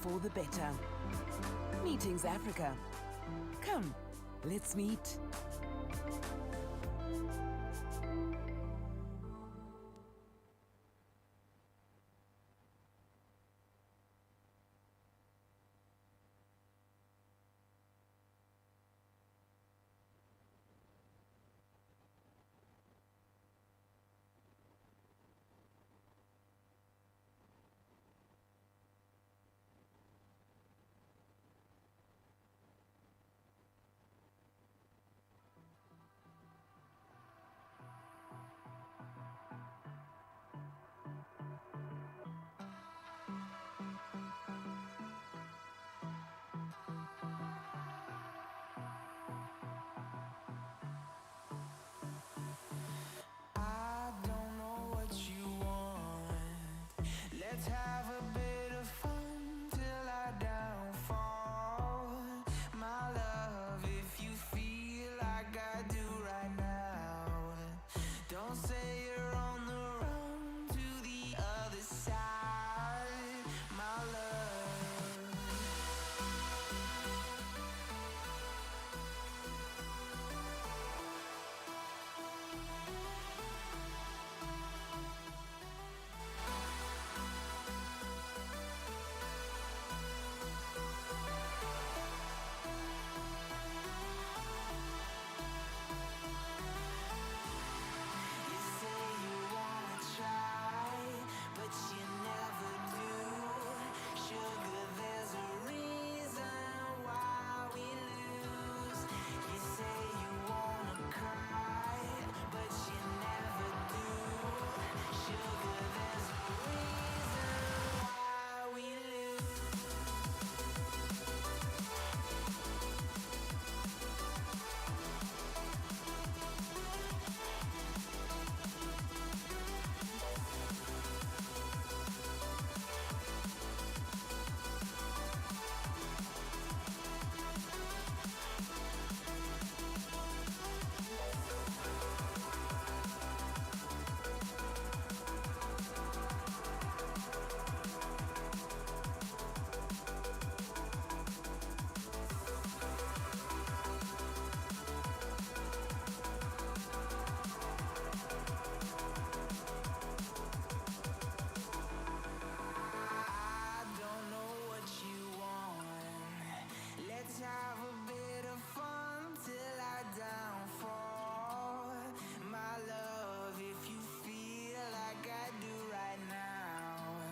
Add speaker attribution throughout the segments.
Speaker 1: for the better. Meetings Africa. Come, let's meet.
Speaker 2: I don't know what you want. Let's have a bit of fun till I downfall. My love, if you feel like I do right now, don't say you're on the run to the other side. My love. You say you wanna try, but you never do. Sugar, there's a reason why we lose. You say you wanna cry, but you never do. Sugar, there's a reason why we lose. I don't know what you want. Let's have a bit of fun till I downfall. My love, if you feel like I do right now.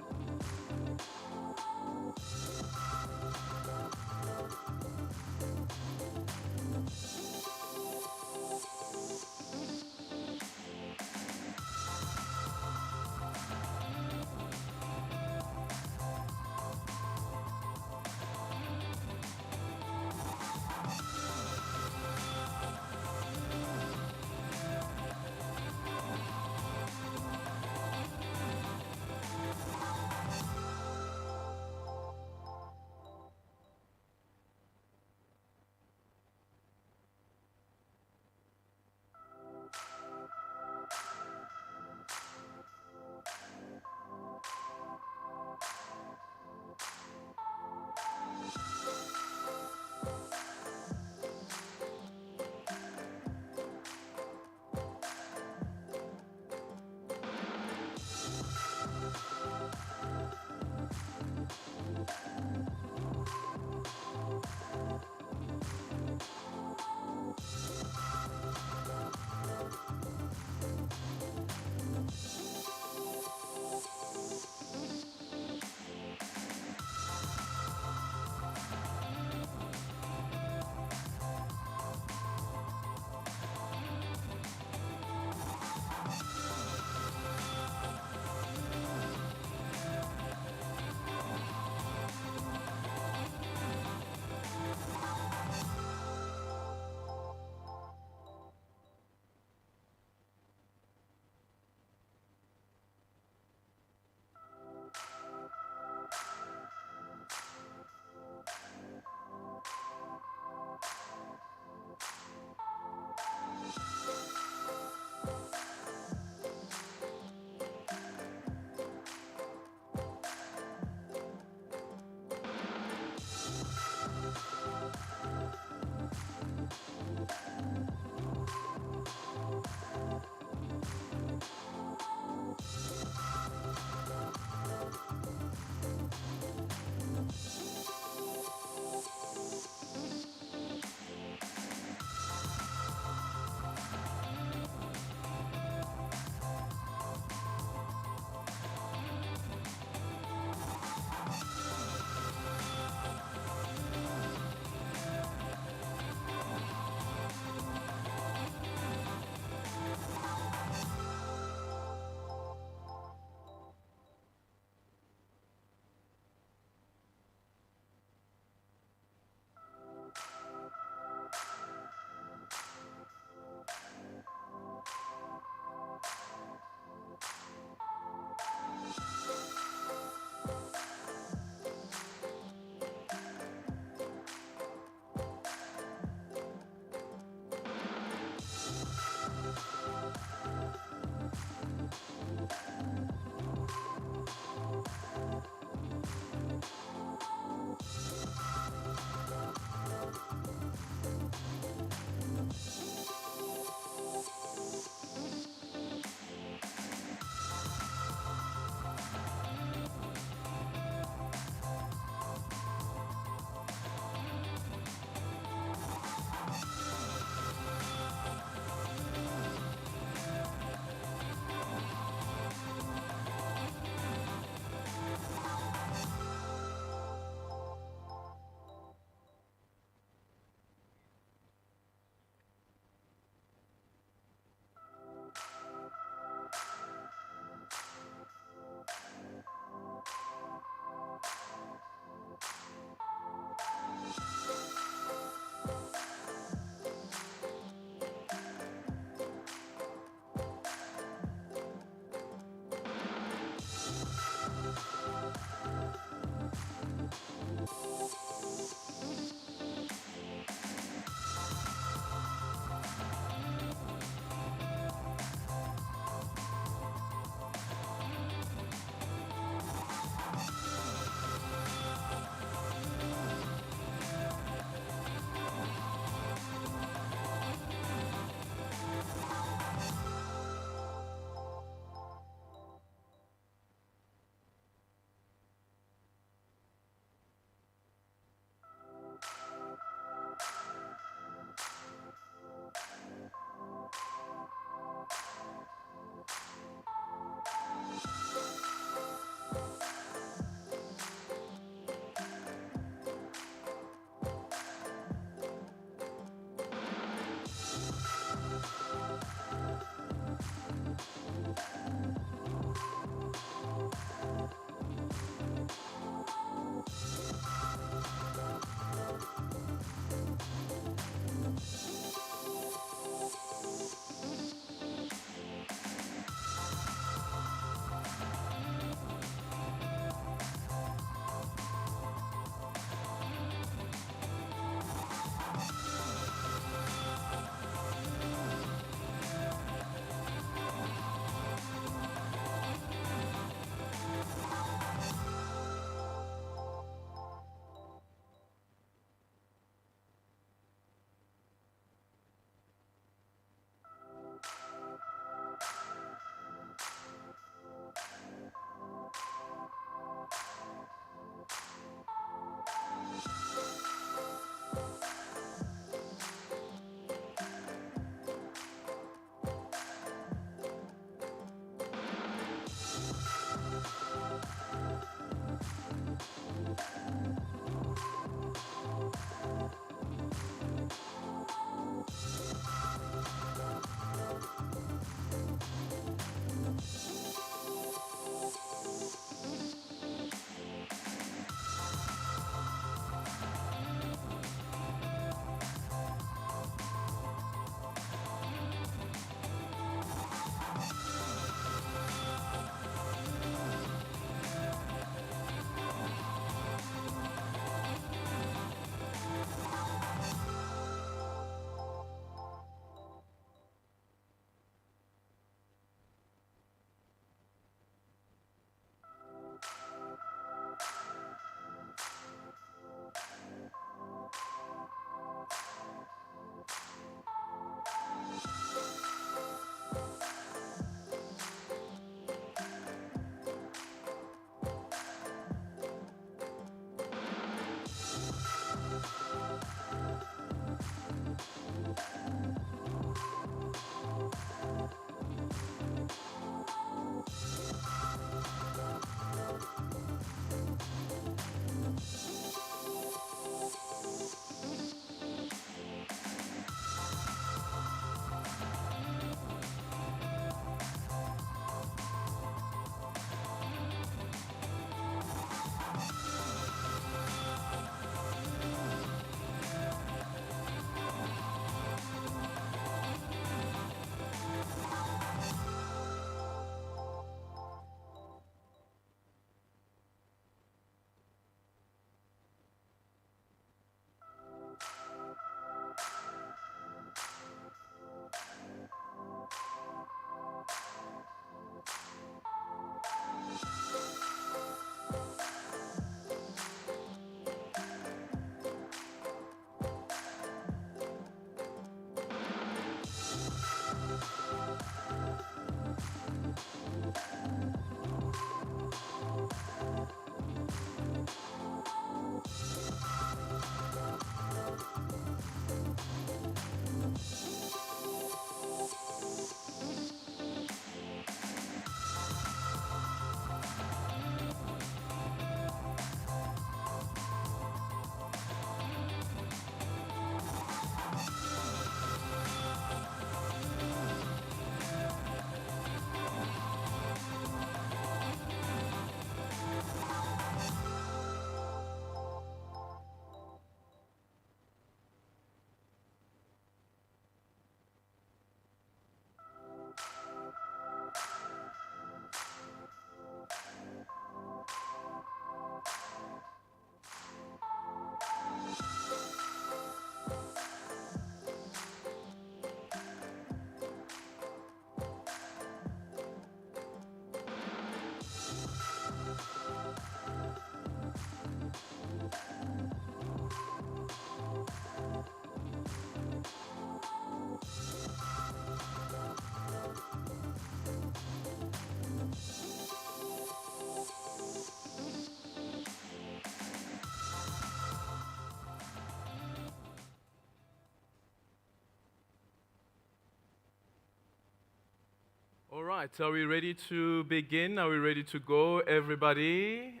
Speaker 3: right, so are we ready to begin? Are we ready to go, everybody?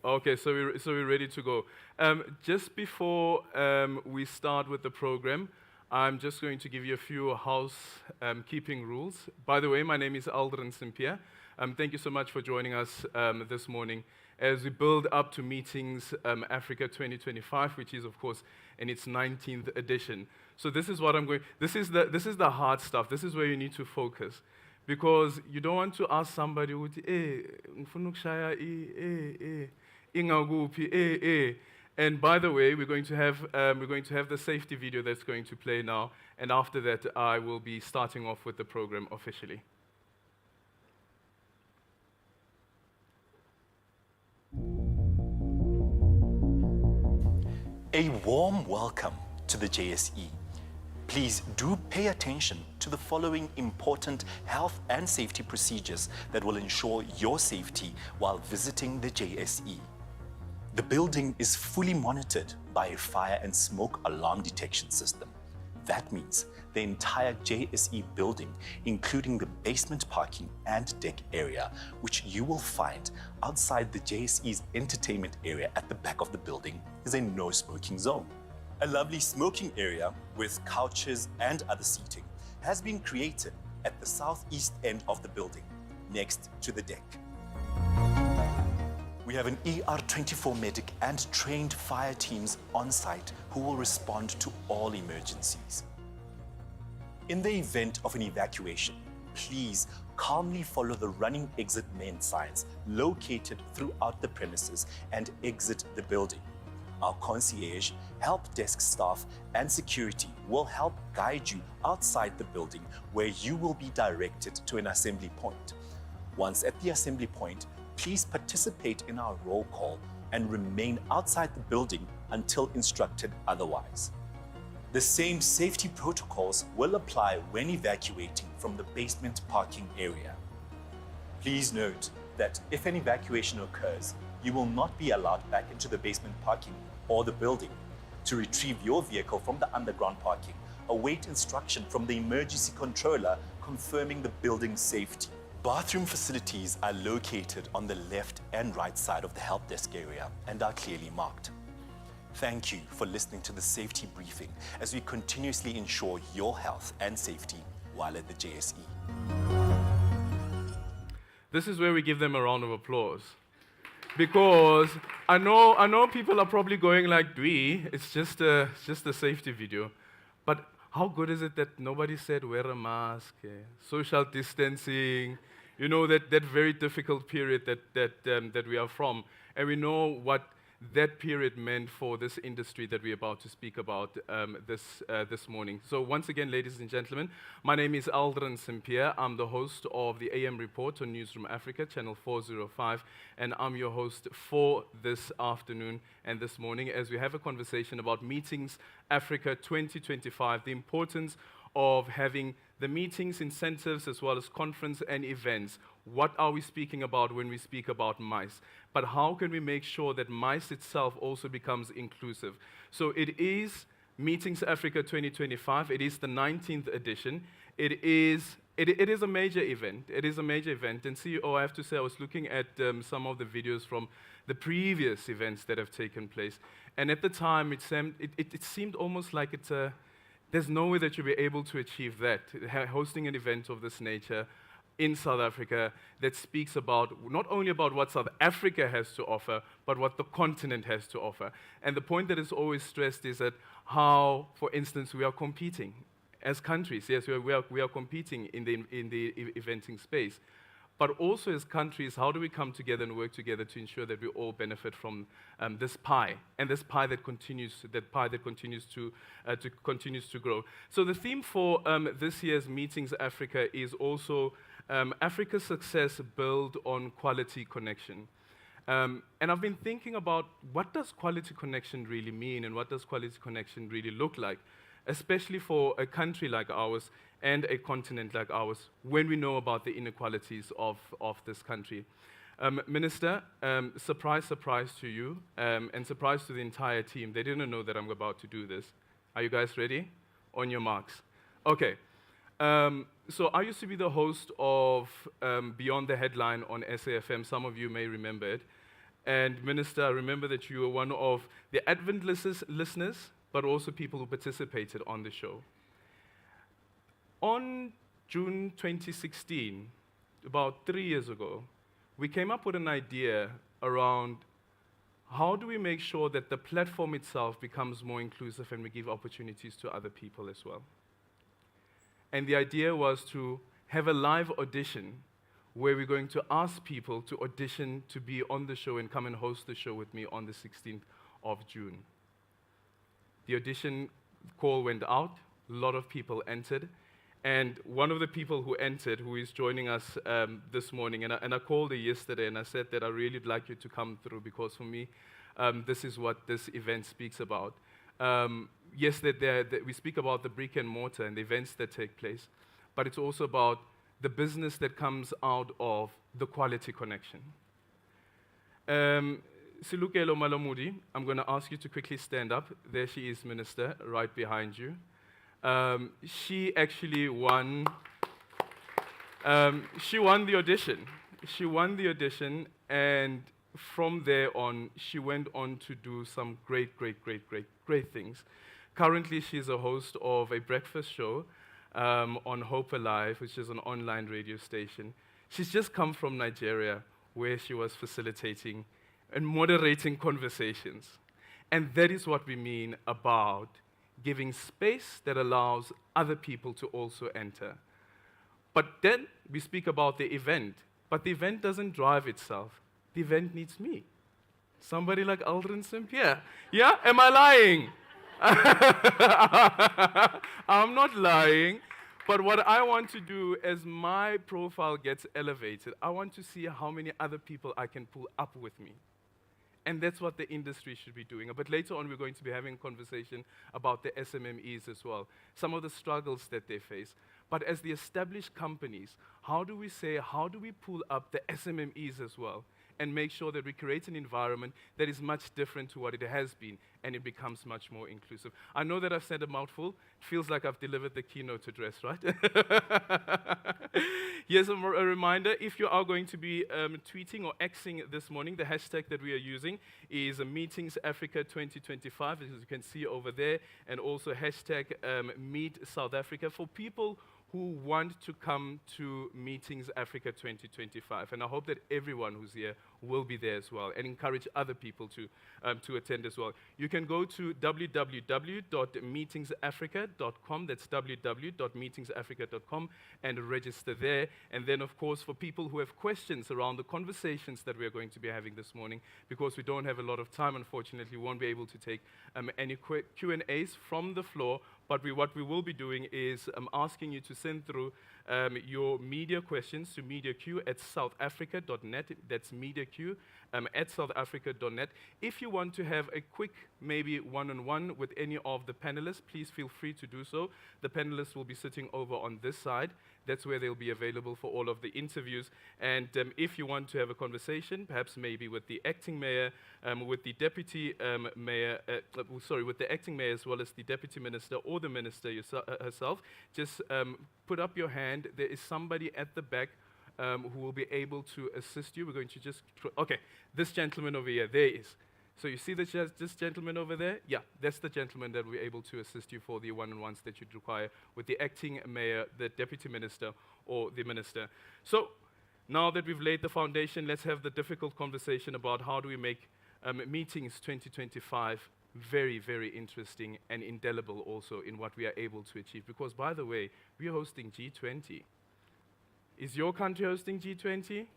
Speaker 3: Okay, so we're ready to go. Just before we start with the program, I'm just going to give you a few housekeeping rules. By the way, my name is Aldrin Simpier. Thank you so much for joining us this morning as we build up to Meetings Africa 2025, which is, of course, in its 19th edition. So this is what I'm going. This is the hard stuff. This is where you need to focus, because you don't want to ask somebody, ngifuna ukushaya ingakuphi, And by the way, we're going to have the safety video that's going to play now, and after that, I will be starting off with the program officially.
Speaker 4: A warm welcome to the JSE. Please do pay attention to the following important health and safety procedures that will ensure your safety while visiting the JSE. The building is fully monitored by a fire and smoke alarm detection system. That means the entire JSE building, including the basement parking and deck area, which you will find outside the JSE's entertainment area at the back of the building, is a no smoking zone. A lovely smoking area with couches and other seating has been created at the southeast end of the building, next to the deck. We have an ER24 medic and trained fire teams on site who will respond to all emergencies. In the event of an evacuation, please calmly follow the running exit main signs located throughout the premises and exit the building. Our concierge, help desk staff, and security will help guide you outside the building, where you will be directed to an assembly point. Once at the assembly point, please participate in our roll call and remain outside the building until instructed otherwise. The same safety protocols will apply when evacuating from the basement parking area. Please note that if an evacuation occurs, you will not be allowed back into the basement parking or the building. To retrieve your vehicle from the underground parking, await instruction from the emergency controller confirming the building's safety. Bathroom facilities are located on the left and right side of the help desk area and are clearly marked. Thank you for listening to the safety briefing as we continuously ensure your health and safety while at the JSE.
Speaker 3: This is where we give them a round of applause, because I know people are probably going like, "Dwi, it's just a safety video," but how good is it that nobody said wear a mask, social distancing, that very difficult period that we are from, and we know what that period meant for this industry that we're about to speak about this morning. So once again, ladies and gentlemen, my name is Aldrin Simpier. I'm the host of the AM Report on Newsroom Africa, Channel 405, and I'm your host for this afternoon and this morning as we have a conversation about Meetings Africa 2025, the importance of having the meetings, incentives, as well as conference and events. What are we speaking about when we speak about MICE? But how can we make sure that MICE itself also becomes inclusive? So it is Meetings Africa 2025. It is the 19th edition. It is a major event. It is a major event. And CEO, I have to say, I was looking at some of the videos from the previous events that have taken place. And at the time, it seemed almost like there's no way that you'll be able to achieve that, hosting an event of this nature in South Africa that speaks about, not only about what South Africa has to offer, but what the continent has to offer. And the point that is always stressed is that how, for instance, we are competing as countries. Yes, we are competing in the eventing space. But also as countries, how do we come together and work together to ensure that we all benefit from this pie, and this pie that continues to grow. So the theme for this year's Meetings Africa is also Africa's success built on quality connection. And I've been thinking about what does quality connection really mean, and what does quality connection really look like, especially for a country like ours and a continent like ours, when we know about the inequalities of this country. Minister, surprise to you, and surprise to the entire team. They didn't know that I'm about to do this. Are you guys ready? On your marks. Okay. So I used to be the host of Beyond the Headline on SAFM. Some of you may remember it. And Minister, I remember that you were one of the Advent listeners, but also people who participated on the show. On June 2016, about 3 years ago, we came up with an idea around how do we make sure that the platform itself becomes more inclusive and we give opportunities to other people as well. And the idea was to have a live audition where we're going to ask people to audition to be on the show and come and host the show with me on the 16th of June. The audition call went out, a lot of people entered, and one of the people who entered, who is joining us this morning, and I called her yesterday and I said that I really would like you to come through because for me, this is what this event speaks about. Yes, that we speak about the brick and mortar and the events that take place, but it's also about the business that comes out of the quality connection. Silukelo Malamudi, I'm going to ask you to quickly stand up. There she is, Minister, right behind you. She actually won. She won the audition. She won the audition, and from there on, she went on to do some great things. Currently, she's a host of a breakfast show on Hope Alive, which is an online radio station. She's just come from Nigeria, where she was facilitating and moderating conversations. And that is what we mean about giving space that allows other people to also enter. But then we speak about the event, but the event doesn't drive itself. The event needs me. Somebody like Aldrin St-Pierre. Yeah? Am I lying? I'm not lying. But what I want to do as my profile gets elevated, I want to see how many other people I can pull up with me. And that's what the industry should be doing. But later on, we're going to be having a conversation about the SMMEs as well, some of the struggles that they face. But as the established companies, how do we pull up the SMMEs as well and make sure that we create an environment that is much different to what it has been and it becomes much more inclusive? I know that I've said a mouthful. It feels like I've delivered the keynote address, right? Here's a reminder, if you are going to be tweeting or Xing this morning, the hashtag that we are using is Meetings Africa 2025, as you can see over there, and also hashtag Meet South Africa for people who want to come to Meetings Africa 2025. And I hope that everyone who's here will be there as well and encourage other people to attend as well. You can go to www.meetingsafrica.com, that's www.meetingsafrica.com, and register there. And then, of course, for people who have questions around the conversations that we are going to be having this morning, because we don't have a lot of time, unfortunately, we won't be able to take any Q&As from the floor, but what we will be doing is asking you to send through your media questions to mediaq@southafrica.net. That's mediaq @southafrica.net. If you want to have a quick, maybe one-on-one with any of the panelists, please feel free to do so. The panelists will be sitting over on this side. That's where they'll be available for all of the interviews. And if you want to have a conversation, perhaps maybe with the acting mayor, with the deputy mayor, with the acting mayor as well as the deputy minister or the minister herself, just put up your hand. There is somebody at the back who will be able to assist you. We're going to just, okay, this gentleman over here, there he is. So you see this gentleman over there? Yeah, that's the gentleman that will be able to assist you for the one-on-ones that you'd require with the acting mayor, the deputy minister, or the minister. So now that we've laid the foundation, let's have the difficult conversation about how do we make Meetings 2025 very, very interesting and indelible also in what we are able to achieve. Because, by the way, we are hosting G20. Is your country hosting G20? Yes.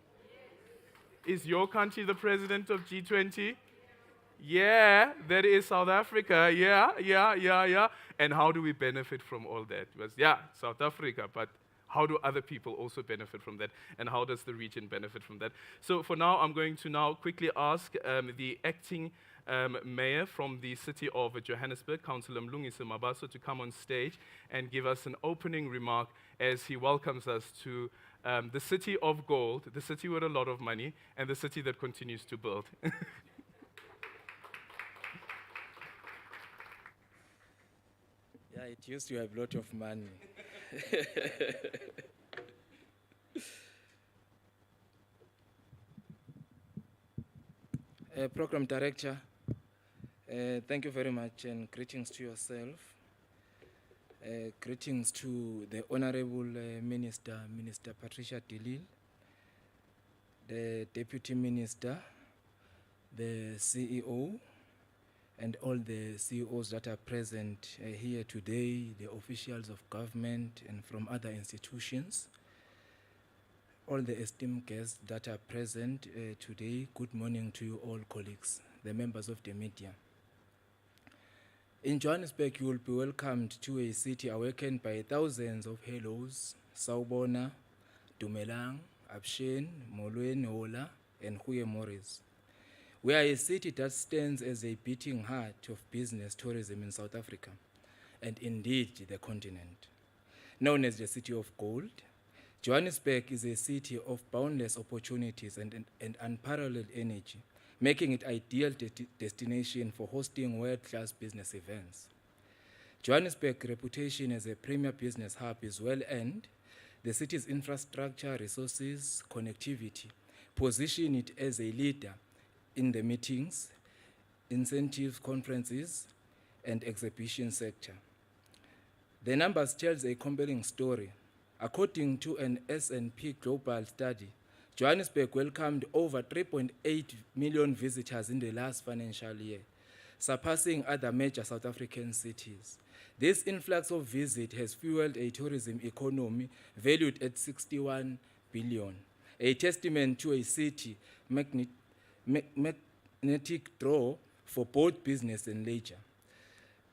Speaker 3: Is your country the president of G20? Yeah, that is South Africa. Yeah. And how do we benefit from all that? Yeah, South Africa, but how do other people also benefit from that? And how does the region benefit from that? So for now, I'm going to now quickly ask the acting mayor from the city of Johannesburg, Councillor Mlungisi Mabaso, to come on stage and give us an opening remark as he welcomes us to the city of gold, the city with a lot of money, and the city that continues to build.
Speaker 5: Yeah, it used to have a lot of money. Program Director, thank you very much and greetings to yourself. Greetings to the Honorable Minister, Minister Patricia de Lille, the Deputy Minister, the CEO, and all the CEOs that are present here today, the officials of government and from other institutions, all the esteemed guests that are present today, good morning to you all colleagues, the members of the media. In Johannesburg, you will be welcomed to a city awakened by thousands of hellos, Sawubona, Dumelang, Abshen, Molweni, Ola, and Huye Morris. We are a city that stands as a beating heart of business tourism in South Africa, and indeed the continent. Known as the City of Gold, Johannesburg is a city of boundless opportunities and unparalleled energy, making it ideal destination for hosting world-class business events. Johannesburg's reputation as a premier business hub is well earned. The city's infrastructure, resources, connectivity position it as a leader in the meetings, incentives, conferences, and exhibition sector. The numbers tells a compelling story. According to an S&P Global study, Johannesburg welcomed over 3.8 million visitors in the last financial year, surpassing other major South African cities. This influx of visitors has fueled a tourism economy valued at 61 billion, a testament to a city magnetic draw for both business and leisure.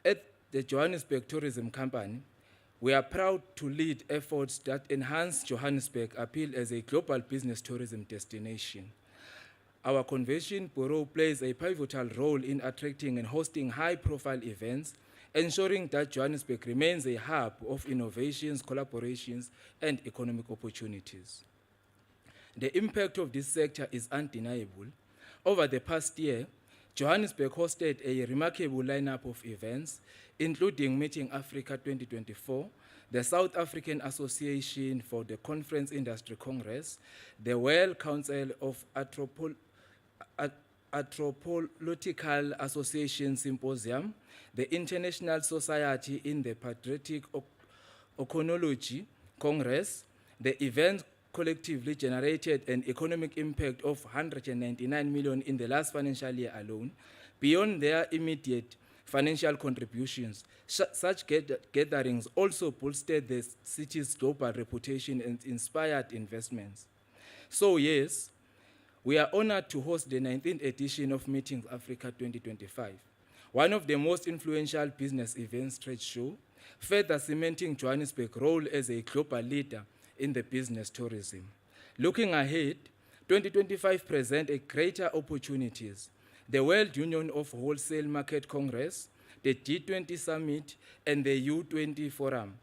Speaker 5: At the Johannesburg Tourism Company, we are proud to lead efforts that enhance Johannesburg's appeal as a global business tourism destination. Our convention bureau plays a pivotal role in attracting and hosting high-profile events, ensuring that Johannesburg remains a hub of innovations, collaborations, and economic opportunities. The impact of this sector is undeniable. Over the past year, Johannesburg hosted a remarkable lineup of events, including Meeting Africa 2024, the South African Association for the Conference Industry Congress, the World Council of Anthropological Association Symposium, the International Society in the Patriotic Oceanology Congress. The event collectively generated an economic impact of 199 million in the last financial year alone. Beyond their immediate financial contributions, such gatherings also bolstered the city's global reputation and inspired investments. So yes, we are honored to host the 19th edition of Meetings Africa 2025, one of the most influential business events trade show, further cementing Johannesburg's role as a global leader in the business tourism. Looking ahead, 2025 presents greater opportunities. The World Union of Wholesale Market Congress, the G20 Summit, and the U20 Forum.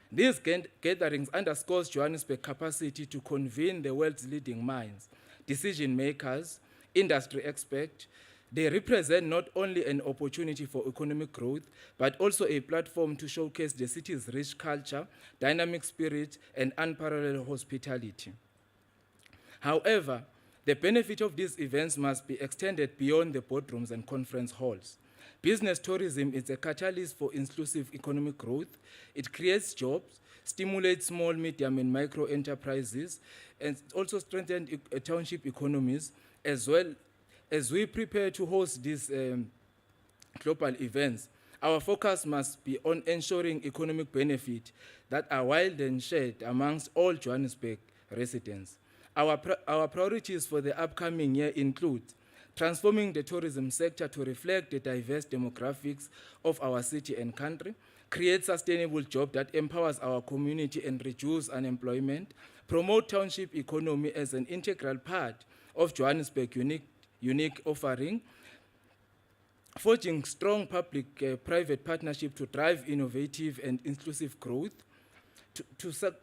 Speaker 5: These gatherings underscore Johannesburg's capacity to convene the world's leading minds, decision makers, industry experts. They represent not only an opportunity for economic growth, but also a platform to showcase the city's rich culture, dynamic spirit, and unparalleled hospitality. However, the benefit of these events must be extended beyond the boardrooms and conference halls. Business tourism is a catalyst for inclusive economic growth. It creates jobs, stimulates small, medium, and micro enterprises, and also strengthens township economies. As well as we prepare to host these global events, our focus must be on ensuring economic benefit that are wild and shared amongst all Johannesburg residents. Our priorities for the upcoming year include transforming the tourism sector to reflect the diverse demographics of our city and country, create sustainable jobs that empowers our community and reduce unemployment, promote township economy as an integral part of Johannesburg's unique offering, forging strong public-private partnership to drive innovative and inclusive growth.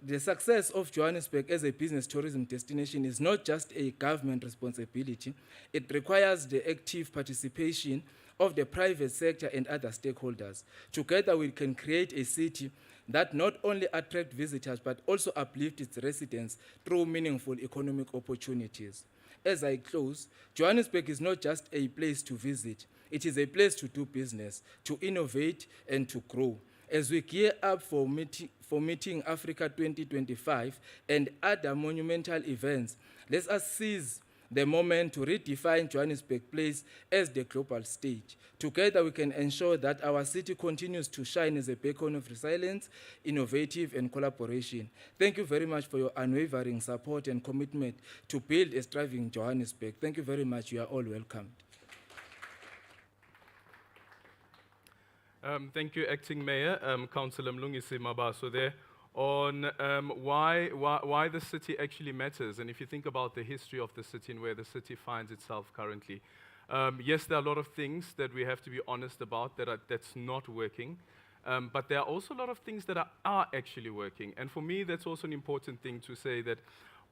Speaker 5: The success of Johannesburg as a business tourism destination is not just a government responsibility. It requires the active participation of the private sector and other stakeholders. Together we can create a city that not only attract visitors but also uplift its residents through meaningful economic opportunities. As I close, Johannesburg is not just a place to visit, it is a place to do business, to innovate and to grow. As we gear up for meeting Africa 2025 and other monumental events, let us seize the moment to redefine Johannesburg Place as the global stage. Together we can ensure that our city continues to shine as a beacon of resilience, innovative and collaboration. Thank you very much for your unwavering support and commitment to build a thriving Johannesburg. Thank you very much. You are all welcomed.
Speaker 3: Thank you, Acting Mayor, Councillor Mlungisi Mabaso there, on why the city actually matters. And if you think about the history of the city and where the city finds itself currently, yes, there are a lot of things that we have to be honest about that's not working, but there are also a lot of things that are actually working. And for me, that's also an important thing to say, that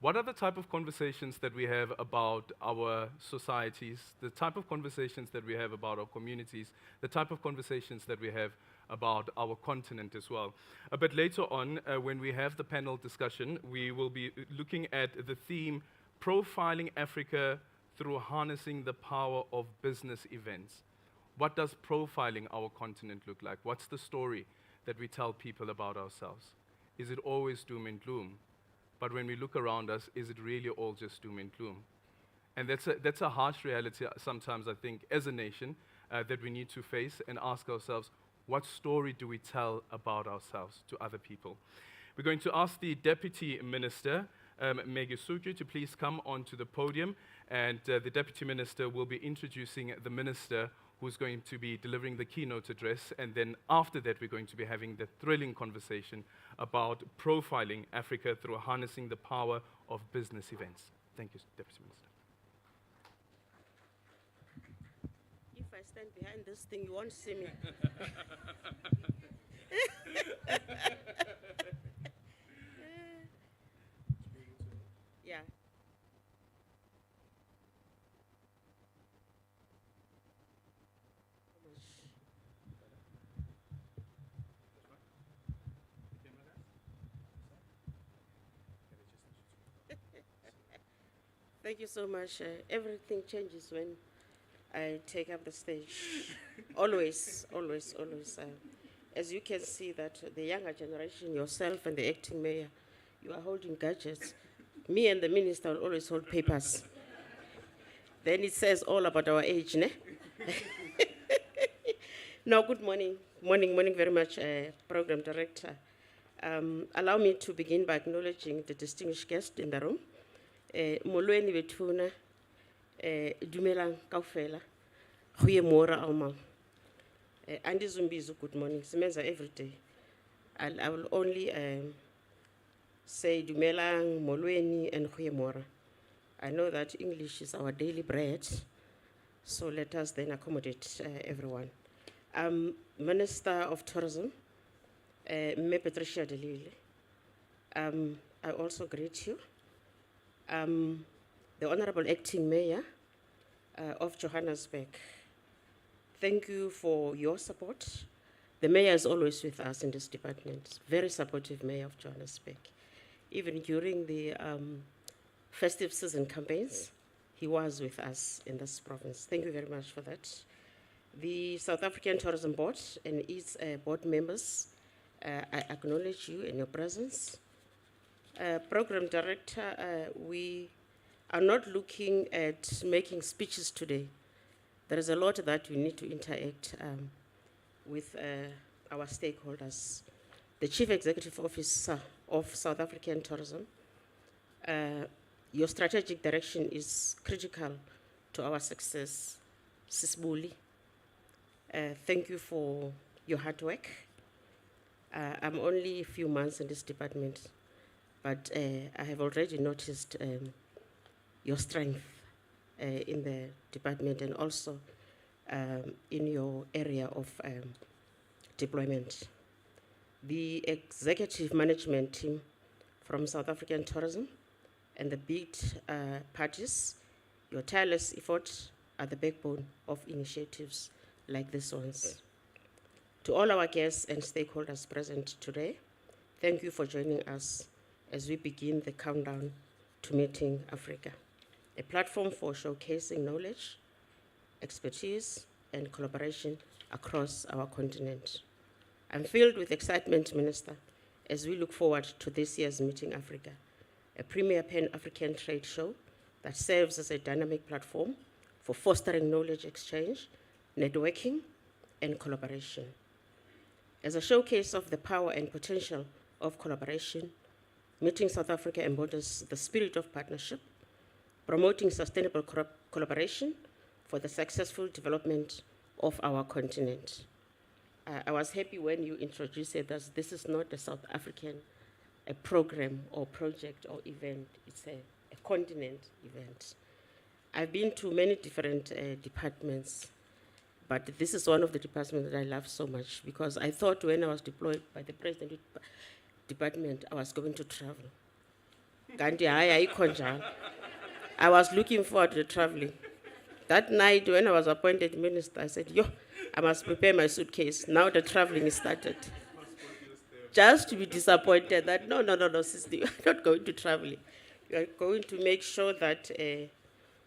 Speaker 3: what are the type of conversations that we have about our societies, the type of conversations that we have about our communities, the type of conversations that we have about our continent as well. But later on, when we have the panel discussion, we will be looking at the theme, Profiling Africa through Harnessing the Power of Business Events. What does profiling our continent look like? What's the story that we tell people about ourselves? Is it always doom and gloom? But when we look around us, is it really all just doom and gloom? And that's a harsh reality sometimes, I think, as a nation, that we need to face and ask ourselves, what story do we tell about ourselves to other people? We're going to ask the Deputy Minister, Megisuthu, to please come onto the podium, and the Deputy Minister will be introducing the Minister who's going to be delivering the keynote address, and then after that we're going to be having the thrilling conversation about profiling Africa through harnessing the power of business events. Thank you, Deputy Minister.
Speaker 6: If I stand behind this thing, you won't see me. Yeah. Thank you so much. Everything changes when I take up the stage. Always, always, always. As you can see that the younger generation, yourself and the acting mayor, you are holding gadgets. Me and the minister will always hold papers. Then it says all about our age, ne? No, good morning. Morning very much, Program Director. Allow me to begin by acknowledging the distinguished guest in the room. Molweni betuna, dumelang kaofela, goeiemôre almal. Andy Zumbizo, good morning. Simenza every day. I will only say dumelang, molweni, and goeiemôre. I know that English is our daily bread, so let us then accommodate everyone. Minister of Tourism, Mme Patricia de Lille. I also greet you. The Honorable Acting Mayor of Johannesburg. Thank you for your support. The mayor is always with us in this department. Very supportive mayor of Johannesburg. Even during the festive season campaigns, he was with us in this province. Thank you very much for that. The South African Tourism Board and its board members, I acknowledge you and your presence. Program Director, we are not looking at making speeches today. There is a lot that we need to interact with our stakeholders. The Chief Executive Officer of South African Tourism, your strategic direction is critical to our success. Sisbuli, thank you for your hard work. I'm only a few months in this department, but I have already noticed your strength in the department and also in your area of deployment. The executive management team from South African Tourism and the big parties, your tireless efforts are the backbone of initiatives like this ones. To all our guests and stakeholders present today, Thank you for joining us as we begin the countdown to Meeting Africa, a platform for showcasing knowledge, expertise, and collaboration across our continent. I'm filled with excitement, Minister, as we look forward to this year's Meeting Africa, a premier Pan-African trade show that serves as a dynamic platform for fostering knowledge exchange, networking, and collaboration. As a showcase of the power and potential of collaboration, Meeting South Africa embodies the spirit of partnership, promoting sustainable collaboration for the successful development of our continent. I was happy when you introduced it as this is not a South African program or project or event, it's a continent event. I've been to many different departments, but this is one of the departments that I love so much because I thought when I was deployed by the president department, I was going to travel. Kanti hayi ayikho njalo. I was looking forward to traveling. That night when I was appointed minister, I said, yo, I must prepare my suitcase. Now the traveling is started. Just to be disappointed that, no, sister, you're not going to travel. You're going to make sure that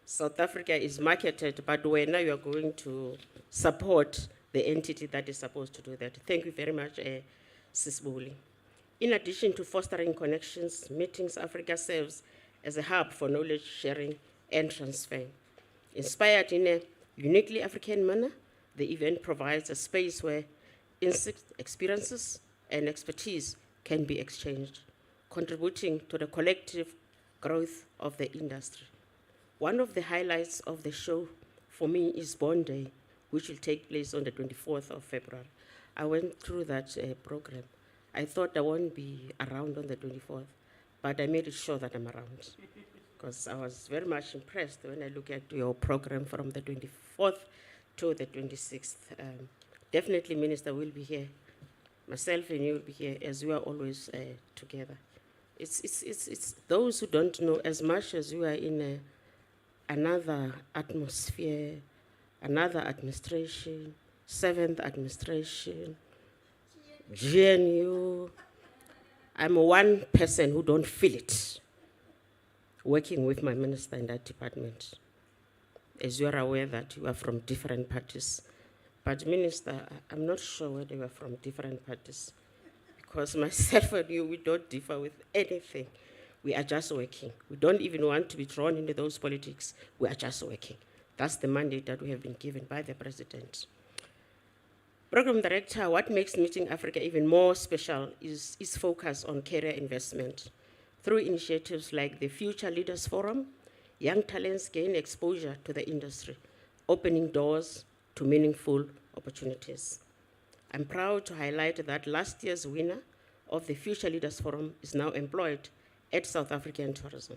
Speaker 6: South Africa is marketed, but now you're going to support the entity that is supposed to do that. Thank you very much, Sis Bowley. In addition to fostering connections, Meetings Africa serves as a hub for knowledge sharing and transfer. Inspired in a uniquely African manner, the event provides a space where insights, experiences, and expertise can be exchanged, contributing to the collective growth of the industry. One of the highlights of the show for me is Bond Day, which will take place on the 24th of February. I went through that program. I thought I won't be around on the 24th, but I made it sure that I'm around because I was very much impressed when I look at your program from the 24th to the 26th. Definitely, Minister, will be here. Myself and you will be here as we are always together. It's those who don't know, as much as we are in another atmosphere, another administration, 7th administration, GNU, I'm one person who don't feel it, working with my minister in that department. As you are aware that you are from different parties. But Minister, I'm not sure whether you are from different parties because myself and you, we don't differ with anything. We are just working. We don't even want to be drawn into those politics. We are just working. That's the mandate that we have been given by the president. Program Director, what makes Meeting Africa even more special is its focus on career investment. Through initiatives like the Future Leaders Forum, young talents gain exposure to the industry, opening doors to meaningful opportunities. I'm proud to highlight that last year's winner of the Future Leaders Forum is now employed at South African Tourism,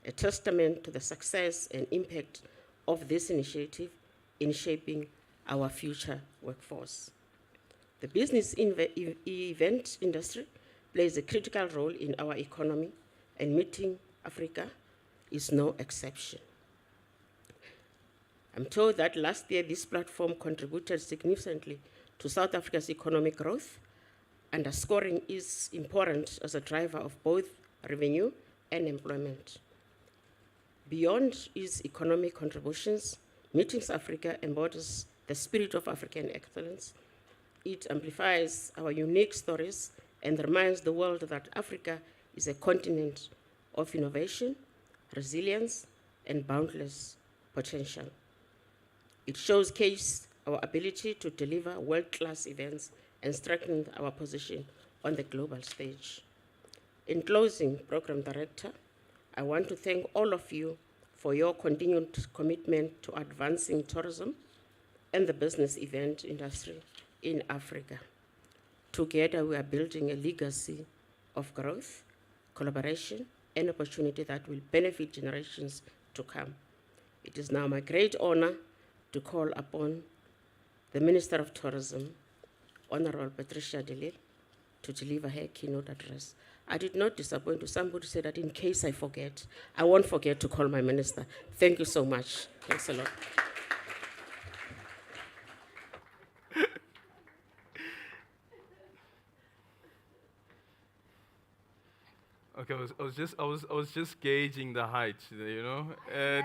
Speaker 6: a testament to the success and impact of this initiative in shaping our future workforce. The business event industry plays a critical role in our economy, and Meeting Africa is no exception. I'm told that last year this platform contributed significantly to South Africa's economic growth, underscoring its importance as a driver of both revenue and employment. Beyond its economic contributions, Meetings Africa embodies the spirit of African excellence. It amplifies our unique stories and reminds the world that Africa is a continent of innovation, resilience, and boundless potential. It showcases our ability to deliver world-class events and strengthen our position on the global stage. In closing, Program Director, I want to thank all of you for your continued commitment to advancing tourism and the business event industry in Africa. Together, we are building a legacy of growth, collaboration, and opportunity that will benefit generations to come. It is now my great honor to call upon the Minister of Tourism, Honorable Patricia de Lille, to deliver her keynote address. I did not disappoint you. Somebody said that in case I forget, I won't forget to call my minister. Thank you so much. Thanks a lot.
Speaker 3: Okay, I was just gauging the height, you know.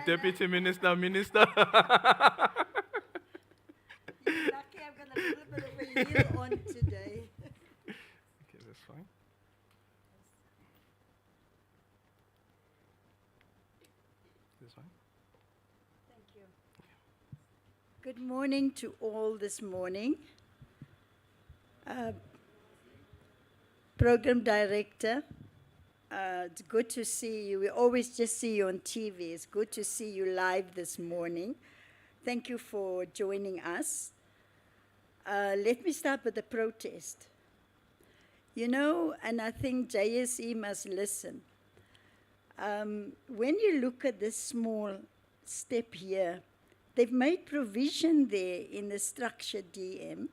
Speaker 3: Deputy Minister, Minister.
Speaker 7: Lucky I've got a little bit of a heel on today.
Speaker 3: Okay, that's fine. This fine.
Speaker 7: Thank you. Good morning to all this morning. Program Director, it's good to see you. We always just see you on TV. It's good to see you live this morning. Thank you for joining us. Let me start with the protest. You know, and I think JSE must listen. When you look at this small step here, they've made provision there in the structured DM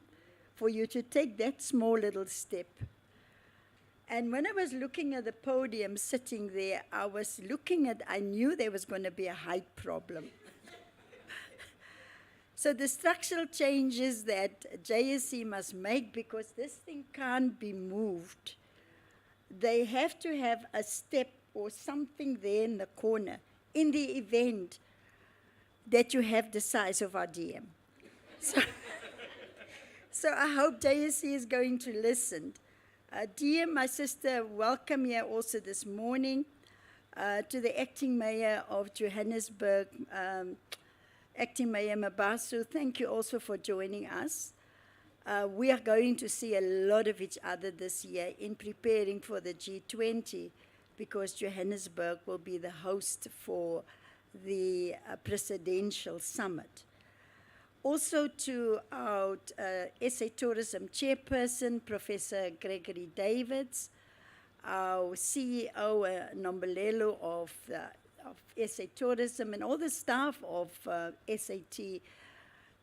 Speaker 7: for you to take that small little step. And when I was looking at the podium sitting there, I knew there was going to be a height problem. So the structural changes that JSE must make, because this thing can't be moved, they have to have a step or something there in the corner in the event that you have the size of our DM. So I hope JSE is going to listen. DM, my sister, welcome here also this morning to the acting mayor of Johannesburg, Acting Mayor Mabaso. Thank you also for joining us. We are going to see a lot of each other this year in preparing for the G20, because Johannesburg will be the host for the presidential summit. Also to our SA Tourism Chairperson, Professor Gregory Davids, our CEO, Nombolelo of SA Tourism, and all the staff of SAT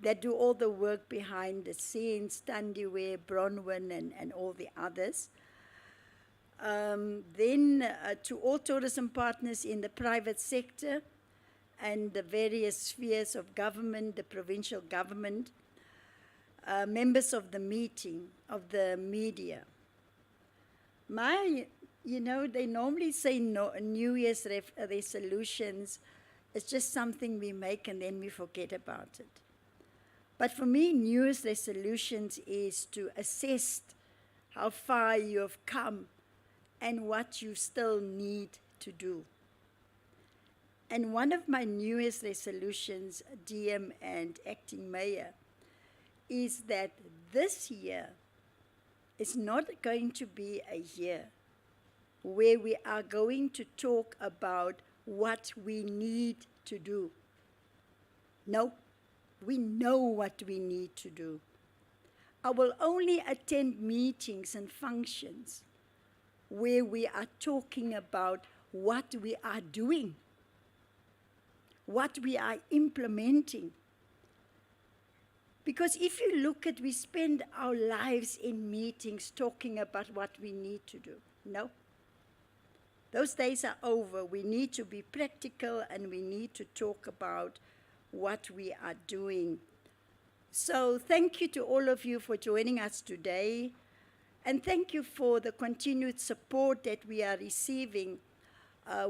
Speaker 7: that do all the work behind the scenes, Tandiwe, Bronwyn, and all the others. Then to all tourism partners in the private sector and the various spheres of government, the provincial government, members of the meeting, of the media. You know, they normally say New Year's resolutions is just something we make and then we forget about it. But for me, New Year's resolutions is to assess how far you have come and what you still need to do. And one of my New Year's resolutions, DM and acting mayor, is that this year is not going to be a year where we are going to talk about what we need to do. No, we know what we need to do. I will only attend meetings and functions where we are talking about what we are doing, what we are implementing. Because if you look at, we spend our lives in meetings talking about what we need to do. No. Those days are over. We need to be practical and we need to talk about what we are doing. So thank you to all of you for joining us today. And thank you for the continued support that we are receiving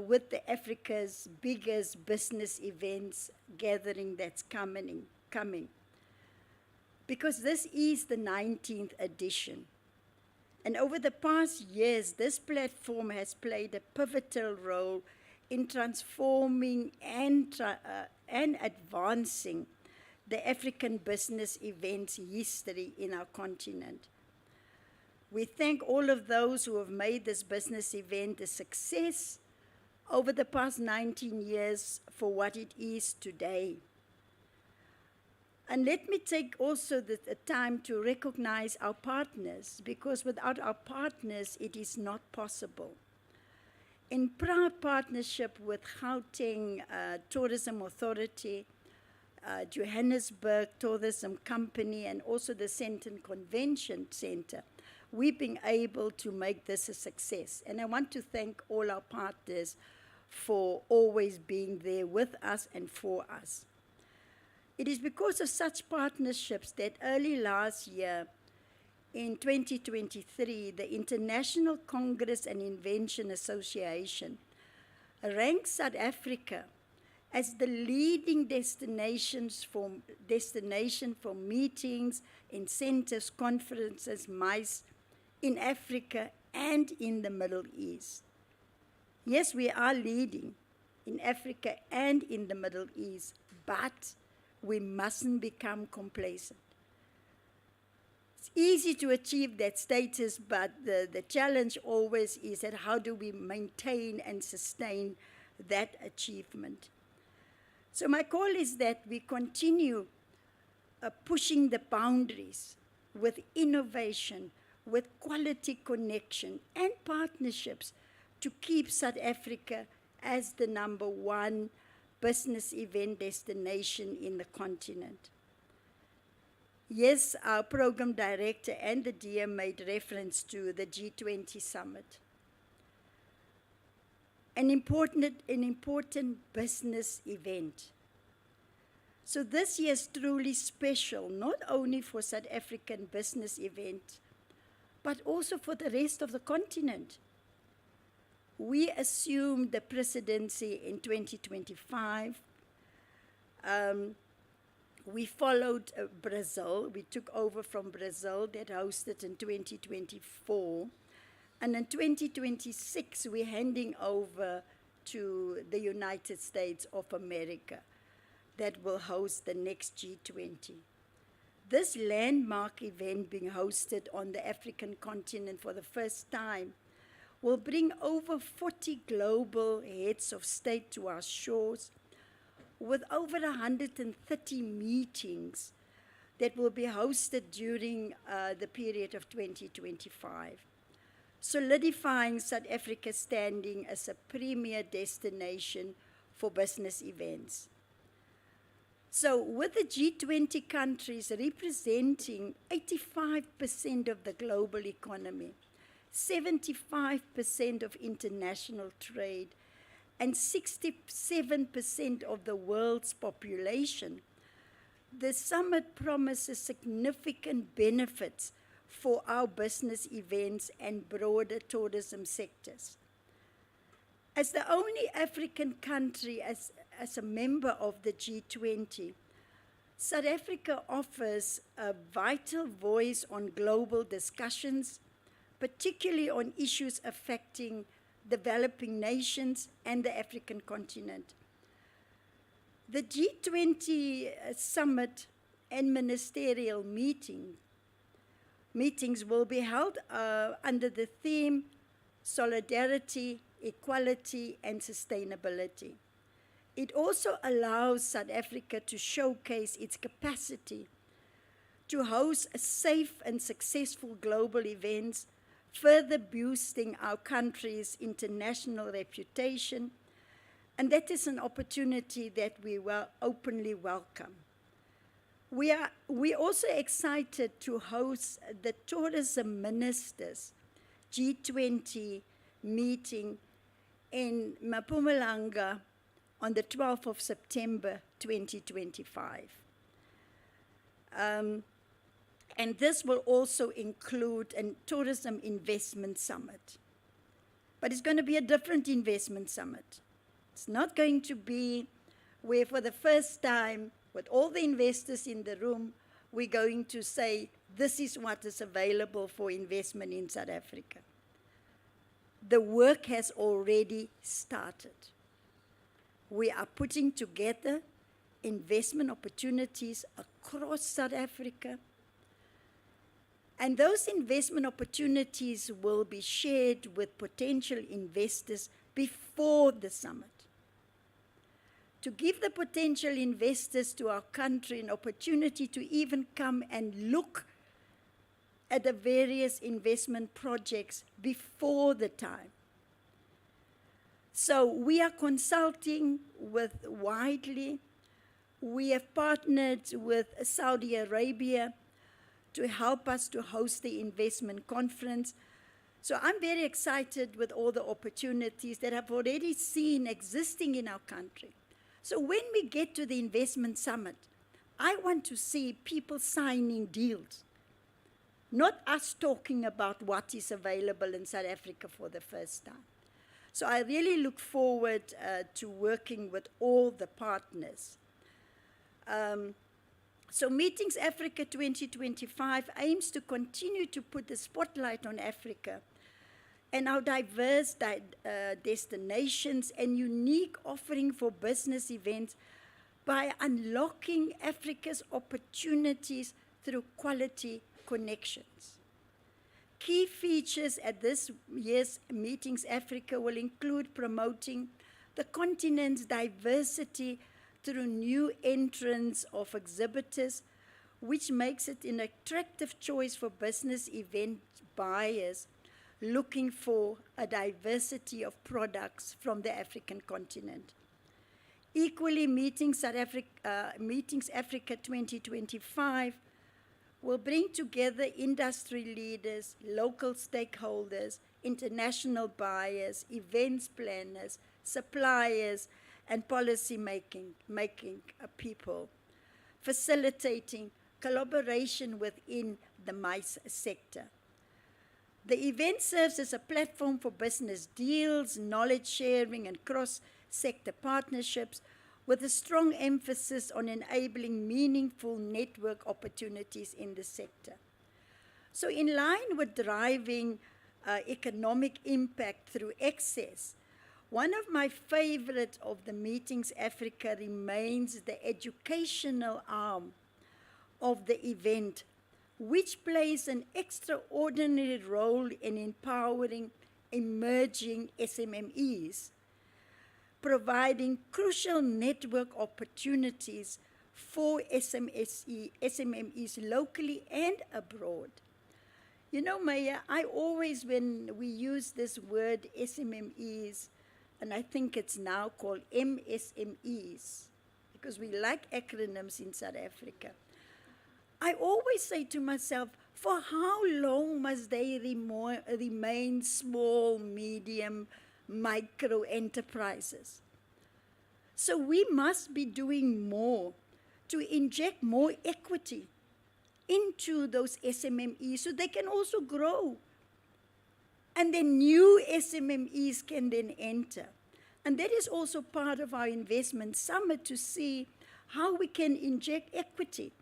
Speaker 7: with the Africa's biggest business events gathering that's coming. Because this is the 19th edition. And over the past years, this platform has played a pivotal role in transforming and advancing the African business events history in our continent. We thank all of those who have made this business event a success over the past 19 years for what it is today. And let me take also the time to recognize our partners, because without our partners, it is not possible. In proud partnership with Gauteng Tourism Authority, Johannesburg Tourism Company, and also the Sandton Convention Center, we've been able to make this a success. And I want to thank all our partners for always being there with us and for us. It is because of such partnerships that early last year, in 2023, the International Congress and Invention Association ranks South Africa as the leading destination for meetings, incentives, conferences, MICE in Africa and in the Middle East. Yes, we are leading in Africa and in the Middle East, but we mustn't become complacent. It's easy to achieve that status, but the challenge always is that how do we maintain and sustain that achievement? So my call is that we continue pushing the boundaries with innovation, with quality connection and partnerships to keep South Africa as the #1 business event destination in the continent. Yes, our program director and the DM made reference to the G20 summit. An important business event. So this year is truly special, not only for South African business event, but also for the rest of the continent. We assumed the presidency in 2025. We followed Brazil. We took over from Brazil that hosted in 2024. And in 2026, we're handing over to the United States of America that will host the next G20. This landmark event being hosted on the African continent for the first time will bring over 40 global heads of state to our shores with over 130 meetings that will be hosted during the period of 2025, solidifying South Africa's standing as a premier destination for business events. So with the G20 countries representing 85% of the global economy, 75% of international trade, and 67% of the world's population, the summit promises significant benefits for our business events and broader tourism sectors. As the only African country as a member of the G20, South Africa offers a vital voice on global discussions, particularly on issues affecting developing nations and the African continent. The G20 summit and ministerial meetings will be held under the theme Solidarity, Equality, and Sustainability. It also allows South Africa to showcase its capacity to host a safe and successful global events, further boosting our country's international reputation, and that is an opportunity that we will openly welcome. We're also excited to host the Tourism Ministers G20 meeting in Mpumalanga on the 12th of September 2025. And this will also include a tourism investment summit. But it's going to be a different investment summit. It's not going to be where for the first time, with all the investors in the room, we're going to say, this is what is available for investment in South Africa. The work has already started. We are putting together investment opportunities across South Africa. And those investment opportunities will be shared with potential investors before the summit. To give the potential investors to our country an opportunity to even come and look at the various investment projects before the time. So we are consulting with widely. We have partnered with Saudi Arabia to help us to host the investment conference. So I'm very excited with all the opportunities that I've already seen existing in our country. So when we get to the investment summit, I want to see people signing deals. not us talking about what is available in South Africa for the first time. So I really look forward to working with all the partners. So Meetings Africa 2025 aims to continue to put the spotlight on Africa and our diverse destinations and unique offering for business events by unlocking Africa's opportunities through quality connections. Key features at this year's Meetings Africa will include promoting the continent's diversity through new entrants of exhibitors, which makes it an attractive choice for business event buyers looking for a diversity of products from the African continent. Equally, Meetings Africa 2025 will bring together industry leaders, local stakeholders, international buyers, events planners, suppliers, and policy making people, facilitating collaboration within the MICE sector. The event serves as a platform for business deals, knowledge sharing, and cross-sector partnerships, with a strong emphasis on enabling meaningful network opportunities in the sector. So in line with driving economic impact through access, one of my favorite of the Meetings Africa remains the educational arm of the event, which plays an extraordinary role in empowering emerging SMMEs, providing crucial network opportunities for SMMEs locally and abroad. You know, Maya, I always, when we use this word SMMEs, and I think it's now called MSMEs, because we like acronyms in South Africa, I always say to myself, for how long must they remain small, medium, micro enterprises? So we must be doing more to inject more equity into those SMMEs so they can also grow. And then new SMMEs can then enter. And that is also part of our investment summit, to see how we can inject equity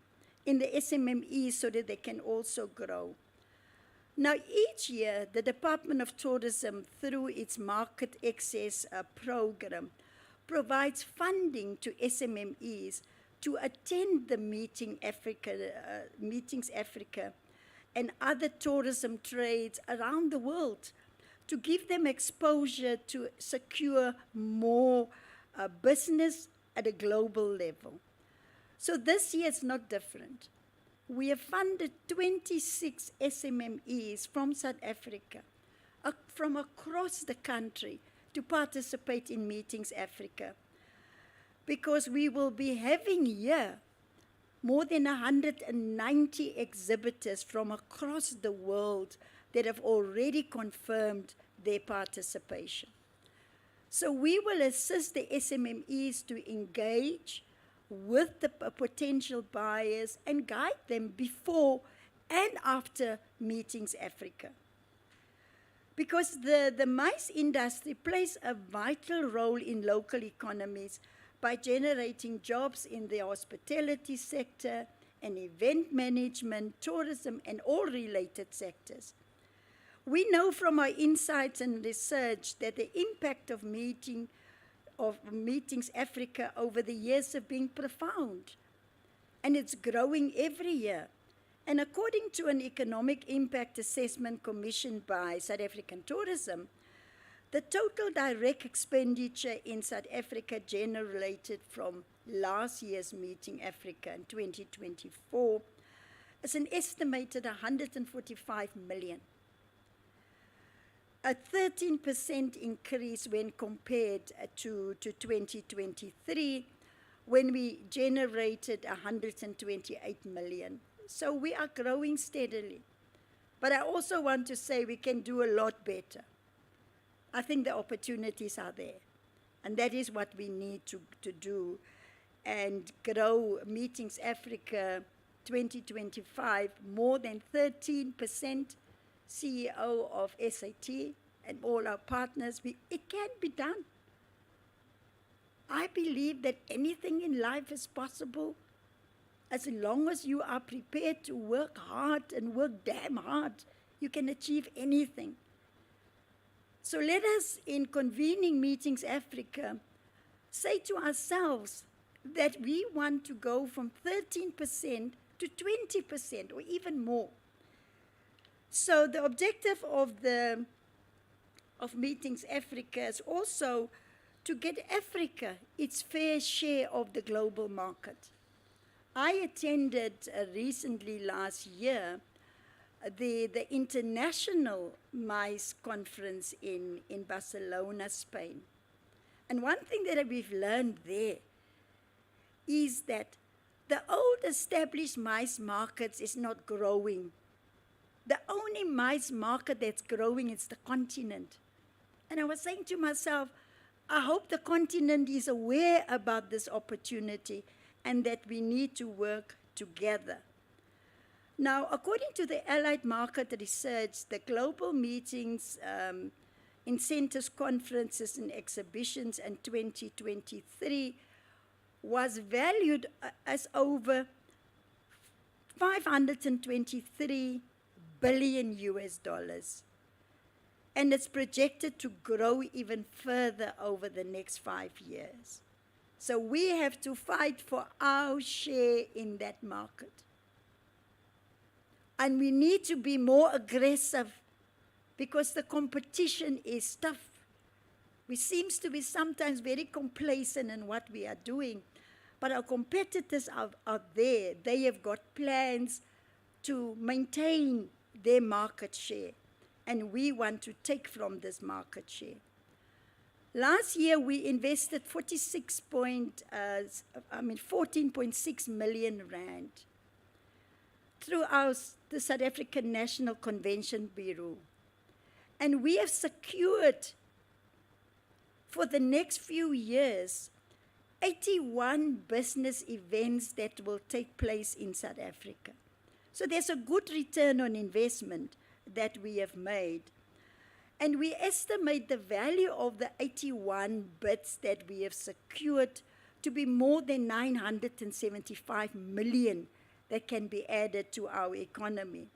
Speaker 7: in the SMMEs so that they can also grow. Now, each year, the Department of Tourism, through its Market Access program, provides funding to SMMEs to attend the Meetings Africa and other tourism trades around the world, to give them exposure to secure more business at a global level. So this year it's not different. We have funded 26 SMMEs from South Africa, from across the country, to participate in Meetings Africa, because we will be having here more than 190 exhibitors from across the world that have already confirmed their participation. So we will assist the SMMEs to engage with the potential buyers and guide them before and after Meetings Africa. Because the MICE industry plays a vital role in local economies by generating jobs in the hospitality sector and event management, tourism, and all related sectors. We know from our insights and research that the impact of Meetings Africa over the years have been profound, and it's growing every year. And according to an economic impact assessment commissioned by South African Tourism, the total direct expenditure in South Africa generated from last year's Meetings Africa in 2024 is an estimated 145 million. A 13% increase when compared to 2023, when we generated 128 million. So we are growing steadily. But I also want to say we can do a lot better. I think the opportunities are there. And that is what we need to do and grow Meetings Africa 2025 more than 13% CEO of SAT and all our partners. It can be done. I believe that anything in life is possible as long as you are prepared to work hard and work damn hard. You can achieve anything. So let us, in convening Meetings Africa, say to ourselves that we want to go from 13% to 20% or even more. So the objective of Meetings Africa is also to get Africa its fair share of the global market. I attended recently last year the International MICE conference in Barcelona, Spain. And one thing that we've learned there is that the old established MICE markets is not growing. The only MICE market that's growing is the continent. And I was saying to myself, I hope the continent is aware about this opportunity and that we need to work together. Now, according to the Allied Market Research, the global meetings, incentives, conferences, and exhibitions in 2023 was valued as over 523 billion US dollars. And it's projected to grow even further over the next 5 years. So we have to fight for our share in that market. And we need to be more aggressive because the competition is tough. We seem to be sometimes very complacent in what we are doing, but our competitors are there. They have got plans to maintain their market share, and we want to take from this market share. Last year, we invested 14.6 million rand through the South African National Convention Bureau. And we have secured for the next few years 81 business events that will take place in South Africa. So there's a good return on investment that we have made. And we estimate the value of the 81 bids that we have secured to be more than 975 million that can be added to our economy.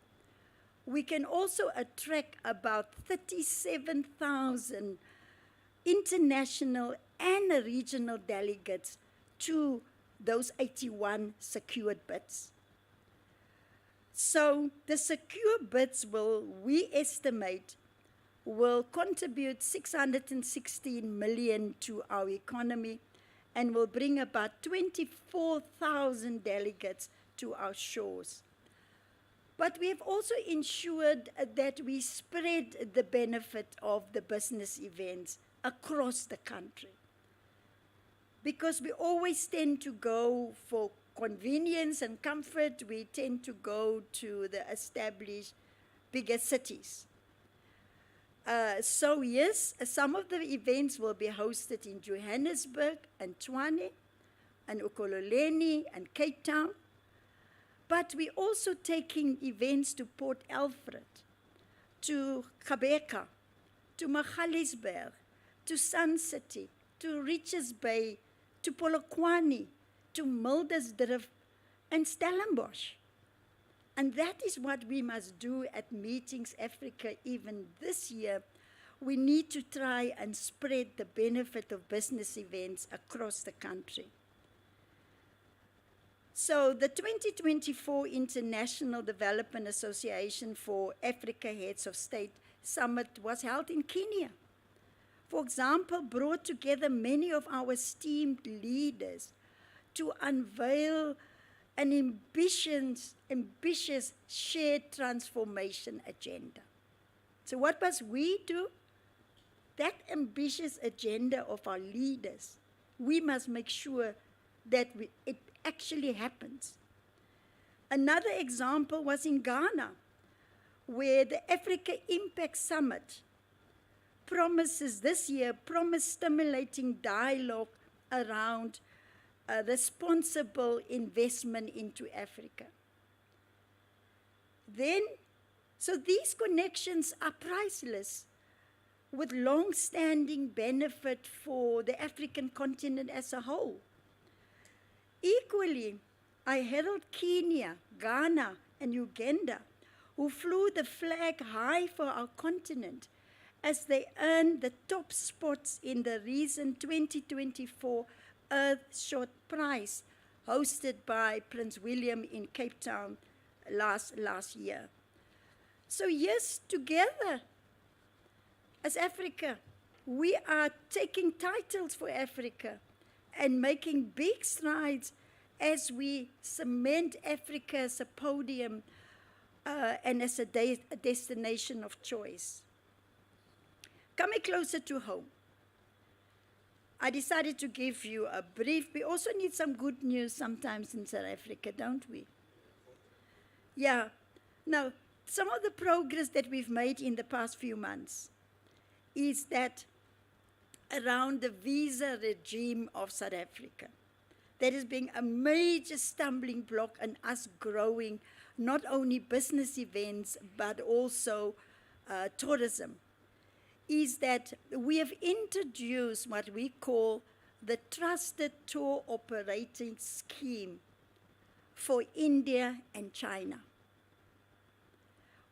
Speaker 7: We can also attract about 37,000 international and regional delegates to those 81 secured bids. So the secure bids we estimate, will contribute 616 million to our economy and will bring about 24,000 delegates to our shores. But we have also ensured that we spread the benefit of the business events across the country. Because we always tend to go for convenience and comfort, we tend to go to the established bigger cities. So yes, some of the events will be hosted in Johannesburg and Tshwane and Ekurhuleni and Cape Town. But we're also taking events to Port Alfred, to Gqeberha, to Magaliesberg, to Sun City, to Richards Bay, to Polokwane, to Mildersdrift and Stellenbosch. And that is what we must do at Meetings Africa even this year. We need to try and spread the benefit of business events across the country. So the 2024 International Development Association for Africa Heads of State Summit was held in Kenya. For example, brought together many of our esteemed leaders to unveil an ambitious shared transformation agenda. So what must we do? That ambitious agenda of our leaders, we must make sure that it actually happens. Another example was in Ghana, where the Africa Impact Summit promised stimulating dialogue around responsible investment into Africa. then, so these connections are priceless, with long-standing benefit for the African continent as a whole. Equally, I herald Kenya, Ghana, and Uganda, who flew the flag high for our continent as they earned the top spots in the recent 2024 Earthshot Prize, hosted by Prince William in Cape Town last year. So yes, together, as Africa, we are taking titles for Africa and making big strides as we cement Africa as a podium and as a destination of choice. Coming closer to home, I decided to give you a brief. We also need some good news sometimes in South Africa, don't we? Yeah. Now, some of the progress that we've made in the past few months is that around the visa regime of South Africa, that is being a major stumbling block in us growing not only business events but also tourism, is that we have introduced what we call the Trusted Tour Operating Scheme for India and China.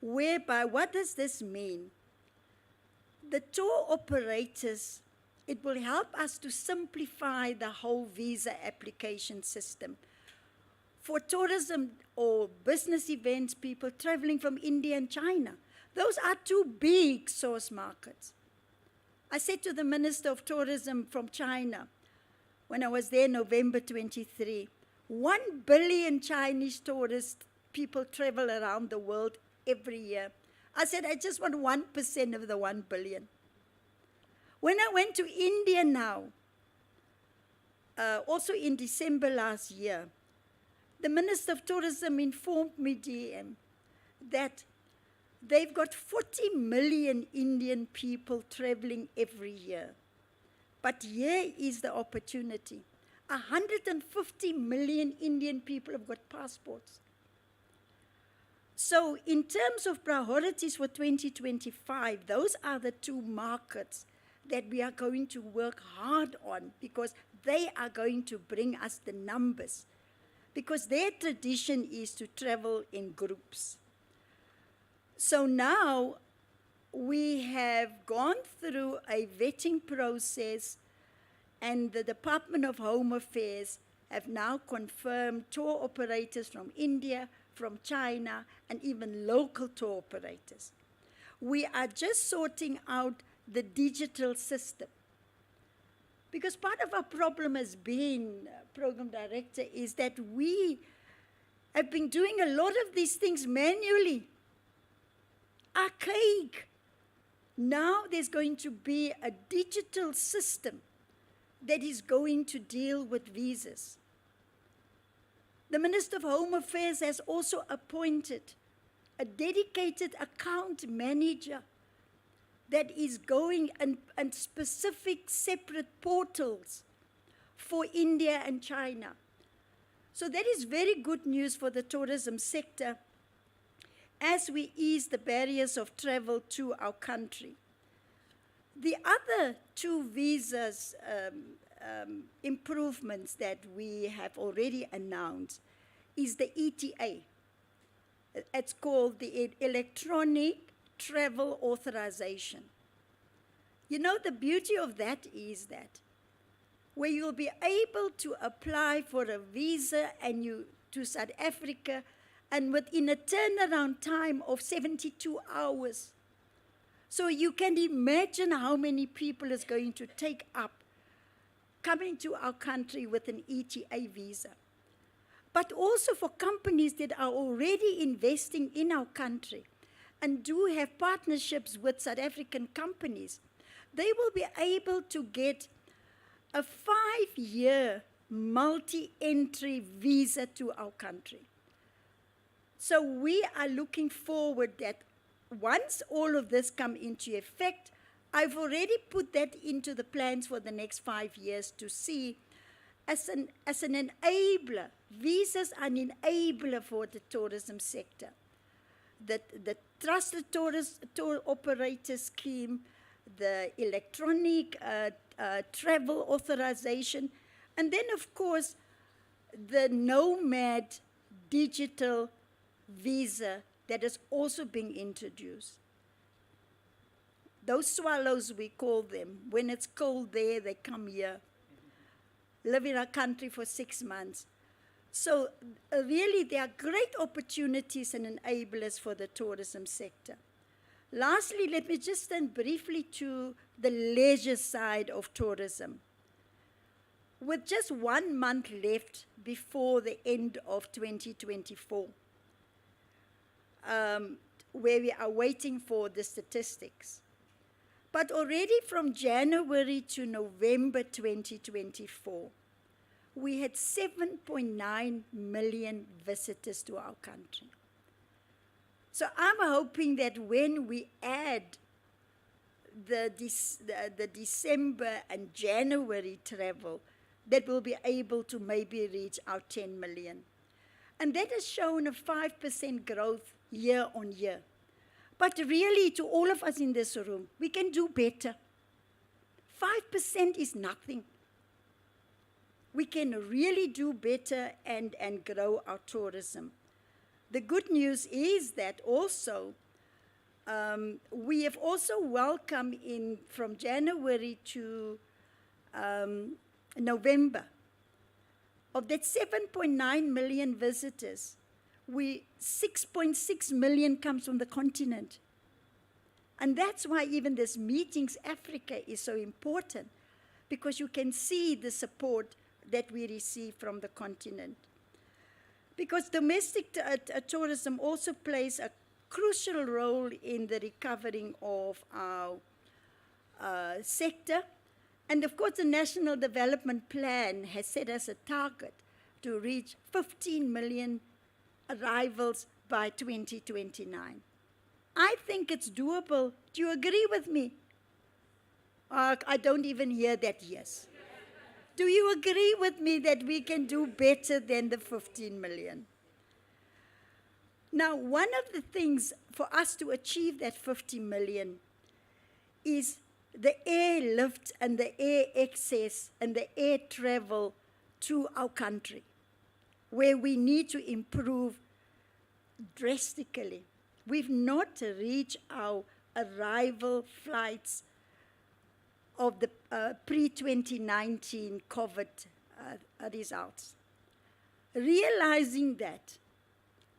Speaker 7: Whereby, what does this mean? The tour operators, it will help us to simplify the whole visa application system. For tourism or business events, people traveling from India and China, those are two big source markets. I said to the Minister of Tourism from China, when I was there November 23, 1 billion Chinese tourist people travel around the world every year. I said, I just want 1% of the 1 billion. When I went to India now, also in December last year, the Minister of Tourism informed me, DM, that they've got 40 million Indian people traveling every year. But here is the opportunity. 150 million Indian people have got passports. So in terms of priorities for 2025, those are the two markets that we are going to work hard on, because they are going to bring us the numbers, because their tradition is to travel in groups. So now we have gone through a vetting process, and the Department of Home Affairs have now confirmed tour operators from India, from China, and even local tour operators. We are just sorting out the digital system. Because part of our problem as being program director is that we have been doing a lot of these things manually, archaic. Now there's going to be a digital system that is going to deal with visas. The Minister of Home Affairs has also appointed a dedicated account manager that is going and specific separate portals for India and China. So that is very good news for the tourism sector as we ease the barriers of travel to our country. The other two visas improvements that we have already announced is the ETA. It's called the Electronic Travel Authorization. You know, the beauty of that is that where you'll be able to apply for a visa and to South Africa, and within a turnaround time of 72 hours. So you can imagine how many people is going to take up coming to our country with an ETA visa. But also for companies that are already investing in our country and do have partnerships with South African companies, they will be able to get a 5-year multi-entry visa to our country. So we are looking forward that once all of this come into effect, I've already put that into the plans for the next 5 years to see as an enabler. Visas are an enabler for the tourism sector. the trusted tour operator scheme, the electronic travel authorization, and then of course the Nomad digital visa that is also being introduced. Those swallows, we call them, when it's cold there, they come here, live in our country for 6 months. So really, there are great opportunities and enablers for the tourism sector. Lastly, let me just turn briefly to the leisure side of tourism. With just 1 month left before the end of 2024, where we are waiting for the statistics. But already from January to November 2024, we had 7.9 million visitors to our country. So I'm hoping that when we add the December and January travel, that we'll be able to maybe reach our 10 million. And that has shown a 5% growth year on year. But really, to all of us in this room, we can do better. 5% is nothing. We can really do better and grow our tourism. The good news is that also, we have also welcomed from January to November, of that 7.9 million visitors, 6.6 million comes from the continent. And that's why even this Meetings Africa is so important, because you can see the support that we receive from the continent. Because domestic tourism also plays a crucial role in the recovering of our sector. And of course, the National Development Plan has set us a target to reach 15 million arrivals by 2029. I think it's doable. Do you agree with me? I don't even hear that yes. Do you agree with me that we can do better than the 15 million? Now, one of the things for us to achieve that 50 million is the airlift and the air access and the air travel to our country, where we need to improve drastically. We've not reached our arrival flights of the pre-2019 COVID results. Realizing that,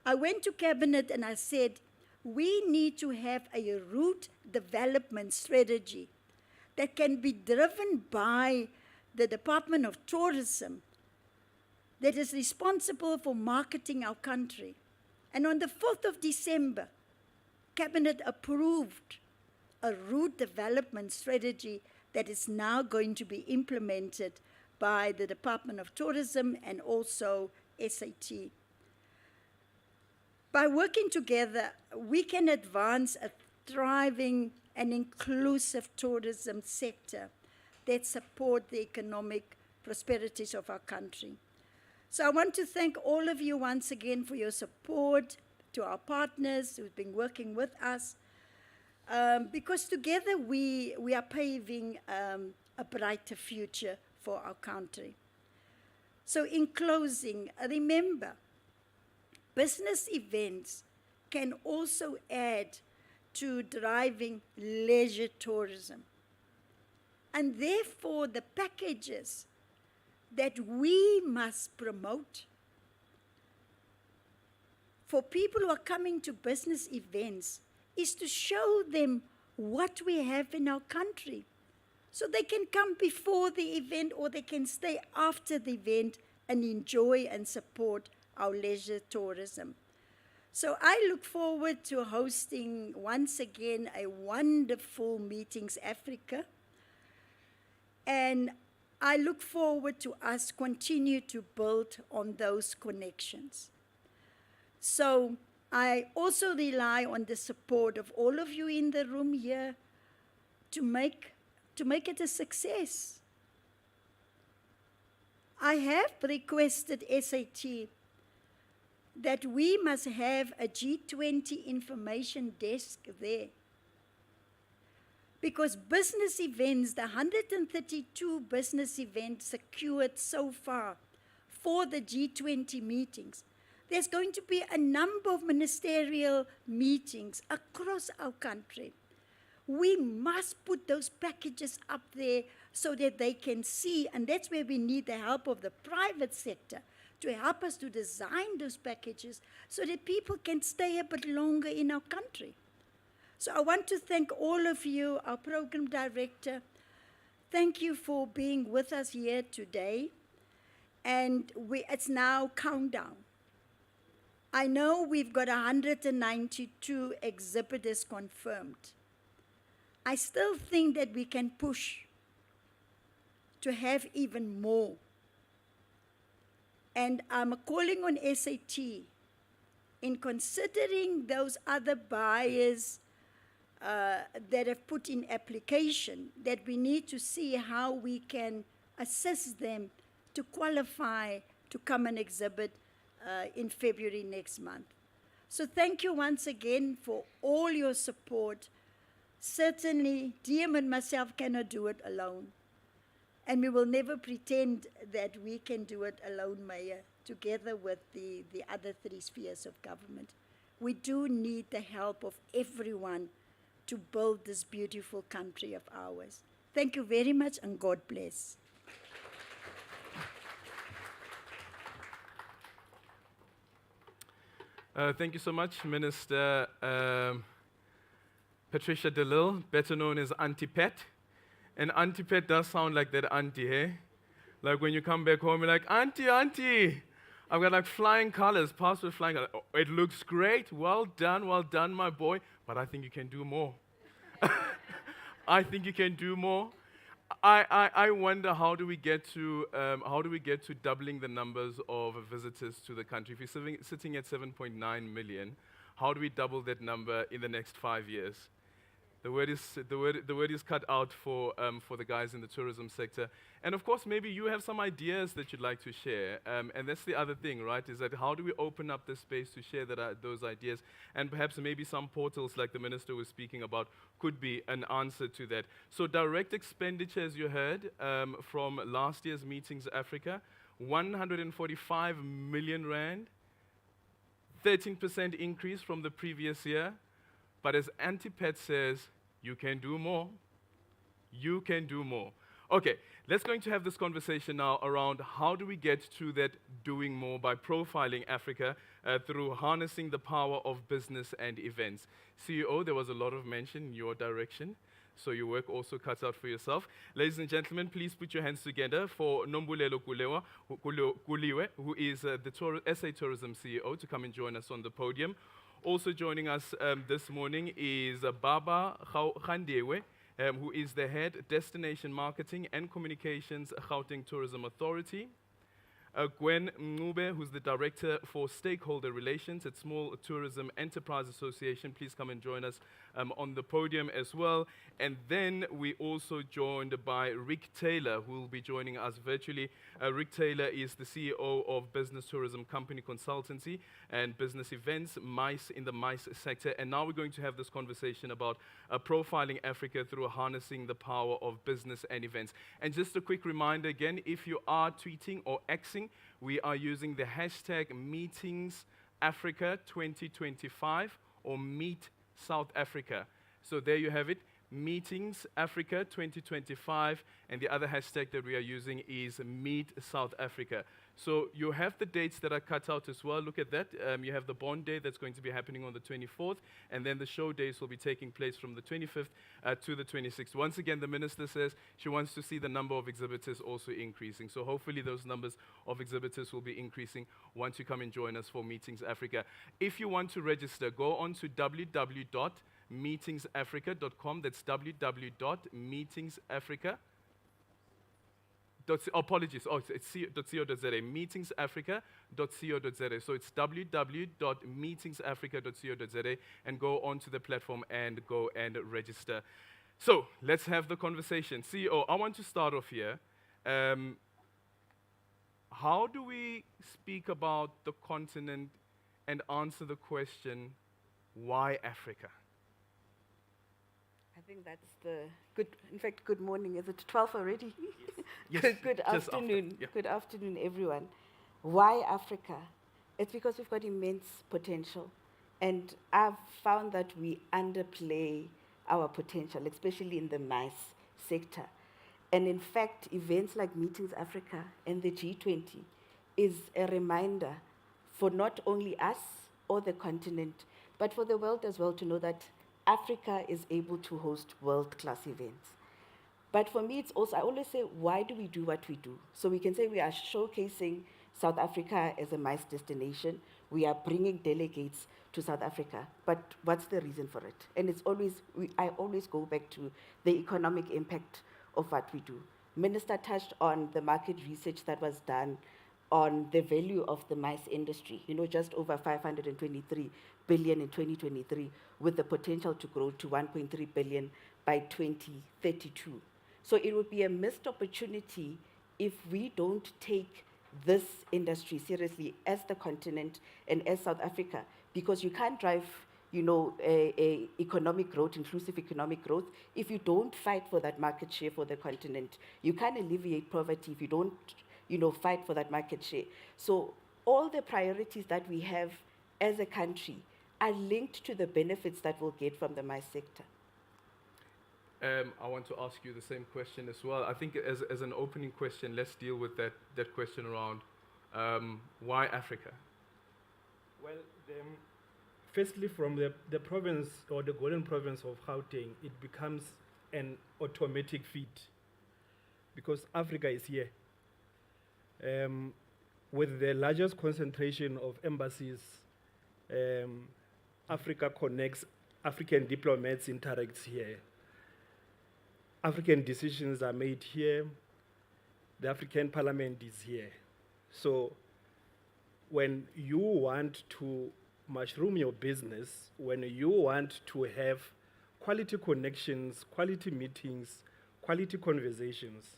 Speaker 7: I went to Cabinet and I said, we need to have a route development strategy that can be driven by the Department of Tourism that is responsible for marketing our country. And on the 4th of December, Cabinet approved a route development strategy that is now going to be implemented by the Department of Tourism and also SAT. By working together, we can advance a thriving and inclusive tourism sector that support the economic prosperities of our country. So I want to thank all of you once again for your support, to our partners who've been working with us, because together we are paving a brighter future for our country. So in closing, remember, business events can also add to driving leisure tourism. And therefore, the packages that we must promote for people who are coming to business events is to show them what we have in our country. So they can come before the event or they can stay after the event and enjoy and support our leisure tourism. So I look forward to hosting once again a wonderful Meetings Africa. And I look forward to us continue to build on those connections. So I also rely on the support of all of you in the room here to make it a success. I have requested SAT that we must have a G20 information desk there. Because business events, the 132 business events secured so far for the G20 meetings, there's going to be a number of ministerial meetings across our country. We must put those packages up there so that they can see, and that's where we need the help of the private sector to help us to design those packages so that people can stay a bit longer in our country. So I want to thank all of you, our program director. Thank you for being with us here today. And it's now countdown. I know we've got 192 exhibitors confirmed. I still think that we can push to have even more. And I'm calling on SAT in considering those other buyers that have put in application, that we need to see how we can assist them to qualify to come and exhibit in February next month. So thank you once again for all your support. Certainly, Diem and myself cannot do it alone. And we will never pretend that we can do it alone, Mayor, together with the other three spheres of government. We do need the help of everyone to build this beautiful country of ours. Thank you very much, and God bless.
Speaker 3: Thank you so much, Minister Patricia de Lille, better known as Auntie Pat. And Auntie Pat does sound like that auntie, hey? Like when you come back home, you're like, Auntie, Auntie, I've got like flying colors, passed with flying colors. Oh, it looks great, well done, my boy, but I think you can do more. I think you can do more. I wonder how do we get to doubling the numbers of visitors to the country? If we're sitting at 7.9 million, how do we double that number in the next 5 years? The word is cut out for the guys in the tourism sector. And of course, maybe you have some ideas that you'd like to share. And that's the other thing, right, is that how do we open up the space to share those ideas? And perhaps maybe some portals like the minister was speaking about could be an answer to that. So direct expenditure, as you heard, from last year's Meetings Africa, 145 million rand, 13% increase from the previous year. But as Auntie Pat says, you can do more. You can do more. Okay, let's going to have this conversation now around how do we get to that doing more by profiling Africa through harnessing the power of business and events. CEO, there was a lot of mention in your direction, so your work also cuts out for yourself. Ladies and gentlemen, please put your hands together for Nombulelo Kuliwe, who is the SA Tourism CEO, to come and join us on the podium. Also joining us this morning is Baba Khandewe, who is the Head Destination Marketing and Communications, Gauteng Tourism Authority. Gwen Ngube, who's the Director for Stakeholder Relations at Small Tourism Enterprise Association. Please come and join us on the podium as well. And then we also joined by Rick Taylor, who will be joining us virtually. Rick Taylor is the CEO of Business Tourism Company Consultancy and Business Events, MICE, in the MICE sector. And now we're going to have this conversation about profiling Africa through harnessing the power of business and events. And just a quick reminder again, if you are tweeting or Xing, we are using the hashtag MeetingsAfrica2025 or Meet South Africa. So there you have it, Meetings Africa 2025, and the other hashtag that we are using is Meet South Africa. So you have the dates that are cut out as well. Look at that. You have the Bond Day that's going to be happening on the 24th, and then the show days will be taking place from the 25th to the 26th. Once again, the minister says she wants to see the number of exhibitors also increasing. So hopefully those numbers of exhibitors will be increasing once you come and join us for Meetings Africa. If you want to register, go on to www.meetingsafrica.com. That's www.meetingsafrica.com. Apologies, it's .co.za, meetingsafrica.co.za. So it's www.meetingsafrica.co.za, and go onto the platform and go and register. So let's have the conversation. CEO, I want to start off here. How do we speak about the continent and answer the question, why Africa?
Speaker 8: I think that's the good. In fact, good morning. Is it 12 already?
Speaker 3: Yes,
Speaker 8: Good
Speaker 3: just after,
Speaker 8: afternoon.
Speaker 3: yeah.
Speaker 8: Good afternoon, everyone. Why Africa? It's because we've got immense potential, and I've found that we underplay our potential, especially in the MICE sector. And in fact, events like Meetings Africa and the G20 is a reminder for not only us or the continent, but for the world as well, to know that Africa is able to host world-class events. But for me, it's also, I always say, why do we do what we do? So we can say we are showcasing South Africa as a MICE destination. We are bringing delegates to South Africa. But what's the reason for it? And it's always, I always go back to the economic impact of what we do. Minister touched on the market research that was done on the value of the MICE industry, just over 523 billion in 2023, with the potential to grow to 1.3 billion by 2032. So it would be a missed opportunity if we don't take this industry seriously as the continent and as South Africa, because you can't drive a economic growth, inclusive economic growth, if you don't fight for that market share for the continent. You can't alleviate poverty if you don't fight for that market share. So all the priorities that we have as a country are linked to the benefits that we'll get from the MICE sector.
Speaker 3: I want to ask you the same question as well. I think as an opening question, let's deal with that question around why Africa?
Speaker 9: Well, firstly, from the province or the golden province of Gauteng, it becomes an automatic feat because Africa is here. With the largest concentration of embassies, Africa connects, African diplomats interact here. African decisions are made here. The African Parliament is here. So when you want to mushroom your business, when you want to have quality connections, quality meetings, quality conversations,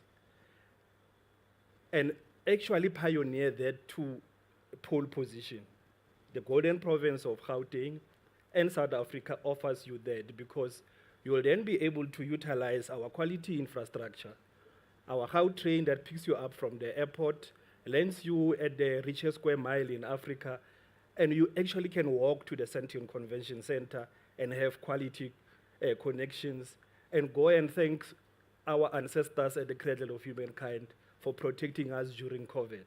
Speaker 9: and actually pioneer that to pole position, the golden province of Gauteng and South Africa offers you that, because you will then be able to utilize our quality infrastructure, our Gautrain that picks you up from the airport, lands you at the richest square mile in Africa, and you actually can walk to the Sandton Convention Center and have quality connections and go and thank our ancestors at the cradle of humankind for protecting us during COVID.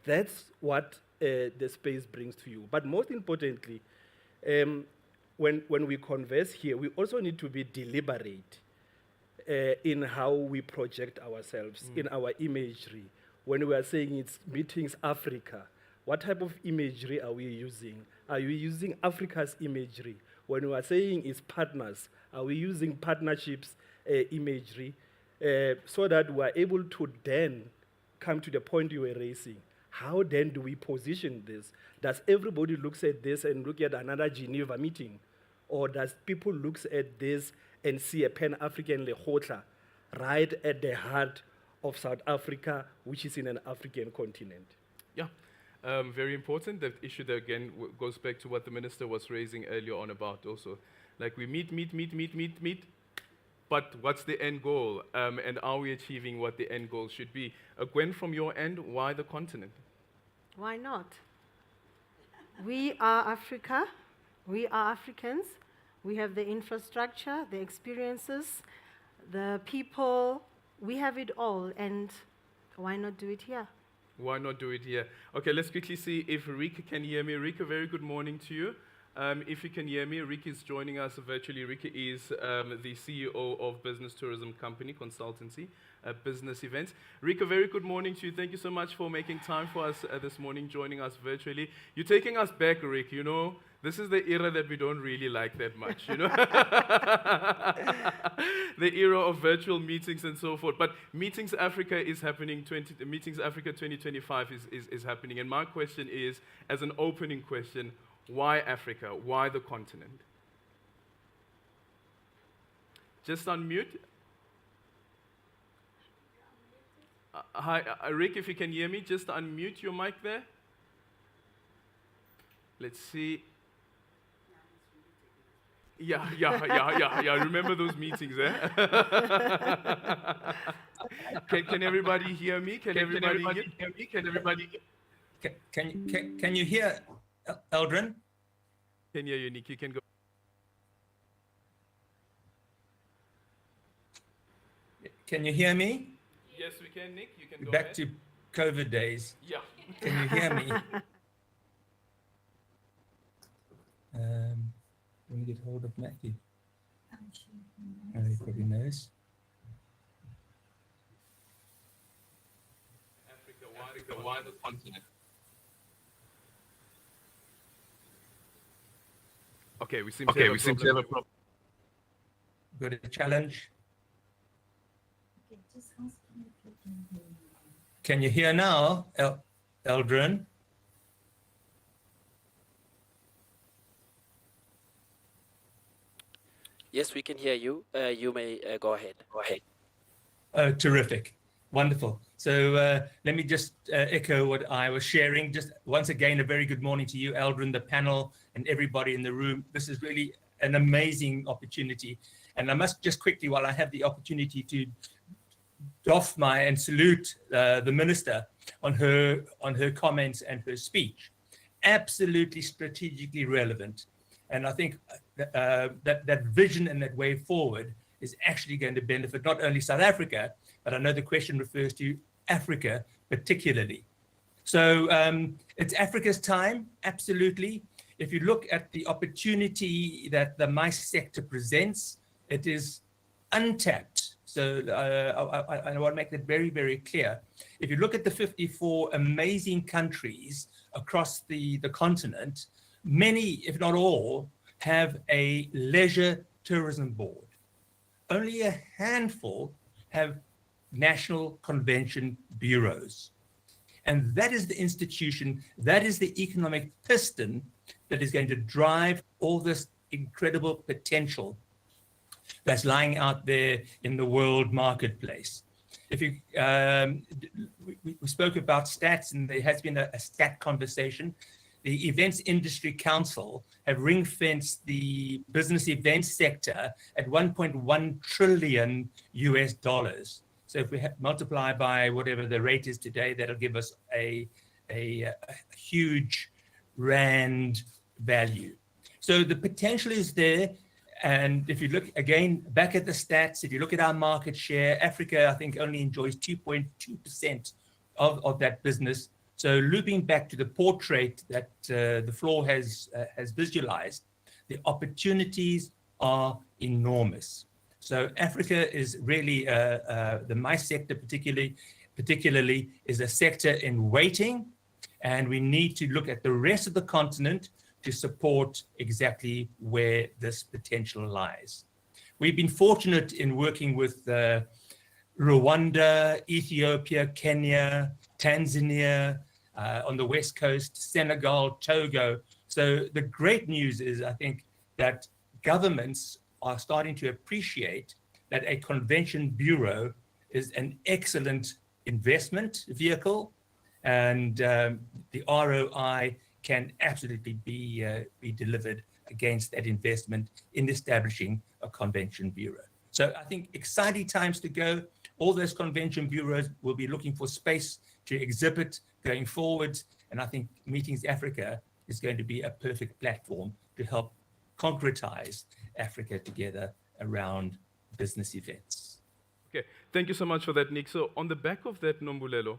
Speaker 9: That's what the space brings to you. But most importantly, when we converse here, we also need to be deliberate in how we project ourselves, in our imagery. When we are saying it's Meetings Africa, what type of imagery are we using? Are we using Africa's imagery? When we are saying it's partners, are we using partnerships imagery so that we are able to then come to the point you were raising? How then do we position this? Does everybody looks at this and look at another Geneva meeting? Or does people look at this and see a Pan-African Lekgotla right at the heart of South Africa, which is in an African continent?
Speaker 3: Yeah, very important. That issue that again goes back to what the minister was raising earlier on about also. Like we meet, but what's the end goal? And are we achieving what the end goal should be? Gwen, from your end, why the continent?
Speaker 10: Why not? We are Africa. We are Africans. We have the infrastructure, the experiences, the people. We have it all. And why not do it here?
Speaker 3: Why not do it here? Okay, let's quickly see if Rika can hear me. Rika, very good morning to you. If you can hear me, Rika is joining us virtually. Rika is the CEO of Business Tourism Company Consultancy, Business Events. Rika, very good morning to you. Thank you so much for making time for us this morning, joining us virtually. You're taking us back, Rick. You know, this is the era that we don't really like that much, you know? The era of virtual meetings and so forth. But Meetings Africa is happening, Meetings Africa 2025 is happening. And my question is, as an opening question, why Africa? Why the continent? Just unmute. Hi, Rick, if you can hear me, just unmute your mic there. Let's see. Yeah. Remember those meetings, eh? Can everybody hear me? Can everybody hear me? Can everybody?
Speaker 11: Can you hear Eldrin?
Speaker 3: Can hear you, Nick. You can go.
Speaker 11: Can you hear me?
Speaker 3: Yes, we can, Nick. You can go
Speaker 11: Back
Speaker 3: ahead.
Speaker 11: to COVID days.
Speaker 3: Yeah.
Speaker 11: Can you hear me? Let me get hold of Matthew. He probably knows.
Speaker 3: Africa, why the continent? Okay, we seem to have a problem.
Speaker 11: Got a challenge. Can you hear now, Eldrin?
Speaker 12: Yes, we can hear you. You may go ahead. Go ahead.
Speaker 11: Oh, terrific. Wonderful. So let me just echo what I was sharing. Just once again, a very good morning to you, Eldrin, the panel, and everybody in the room. This is really an amazing opportunity. And I must just quickly, while I have the opportunity to doff my and salute the minister on her comments and her speech. Absolutely strategically relevant. And I think that vision and that way forward is actually going to benefit not only South Africa, but I know the question refers to Africa particularly. So it's Africa's time, absolutely. If you look at the opportunity that the MICE sector presents, it is untapped. So I want to make that very, very clear. If you look at the 54 amazing countries across the continent, many, if not all, have a leisure tourism board. Only a handful have national convention bureaus. And that is the institution, that is the economic piston that is going to drive all this incredible potential that's lying out there in the world marketplace. If you, we spoke about stats, and there has been a stat conversation. The Events Industry Council have ring-fenced the business events sector at $1.1 trillion US. So if we multiply by whatever the rate is today, that'll give us a huge rand value. So the potential is there. And if you look again back at the stats, if you look at our market share, Africa, I think, only enjoys 2.2% of that business. So looping back to the portrait that the floor has visualized, the opportunities are enormous. So Africa is really, the MICE sector particularly is a sector in waiting, and we need to look at the rest of the continent to support exactly where this potential lies. We've been fortunate in working with Rwanda, Ethiopia, Kenya, Tanzania, on the West Coast, Senegal, Togo. So the great news is, I think, that governments are starting to appreciate that a convention bureau is an excellent investment vehicle, and the ROI can absolutely be delivered against that investment in establishing a convention bureau. So I think exciting times to go. All those convention bureaus will be looking for space to exhibit going forward. And I think Meetings Africa is going to be a perfect platform to help concretize Africa together around business events.
Speaker 3: Okay, thank you so much for that, Nick. So on the back of that, Nombulelo,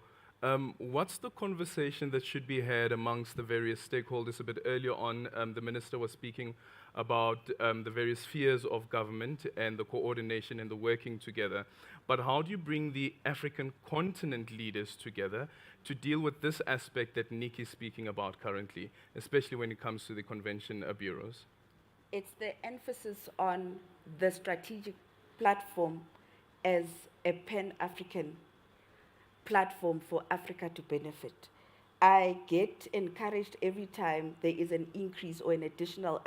Speaker 3: what's the conversation that should be had amongst the various stakeholders? A bit earlier on, the minister was speaking about the various spheres of government and the coordination and the working together. But how do you bring the African continent leaders together to deal with this aspect that Nick is speaking about currently, especially when it comes to the convention bureaus?
Speaker 8: It's the emphasis on the strategic platform as a pan-African platform for Africa to benefit. I get encouraged every time there is an increase or an additional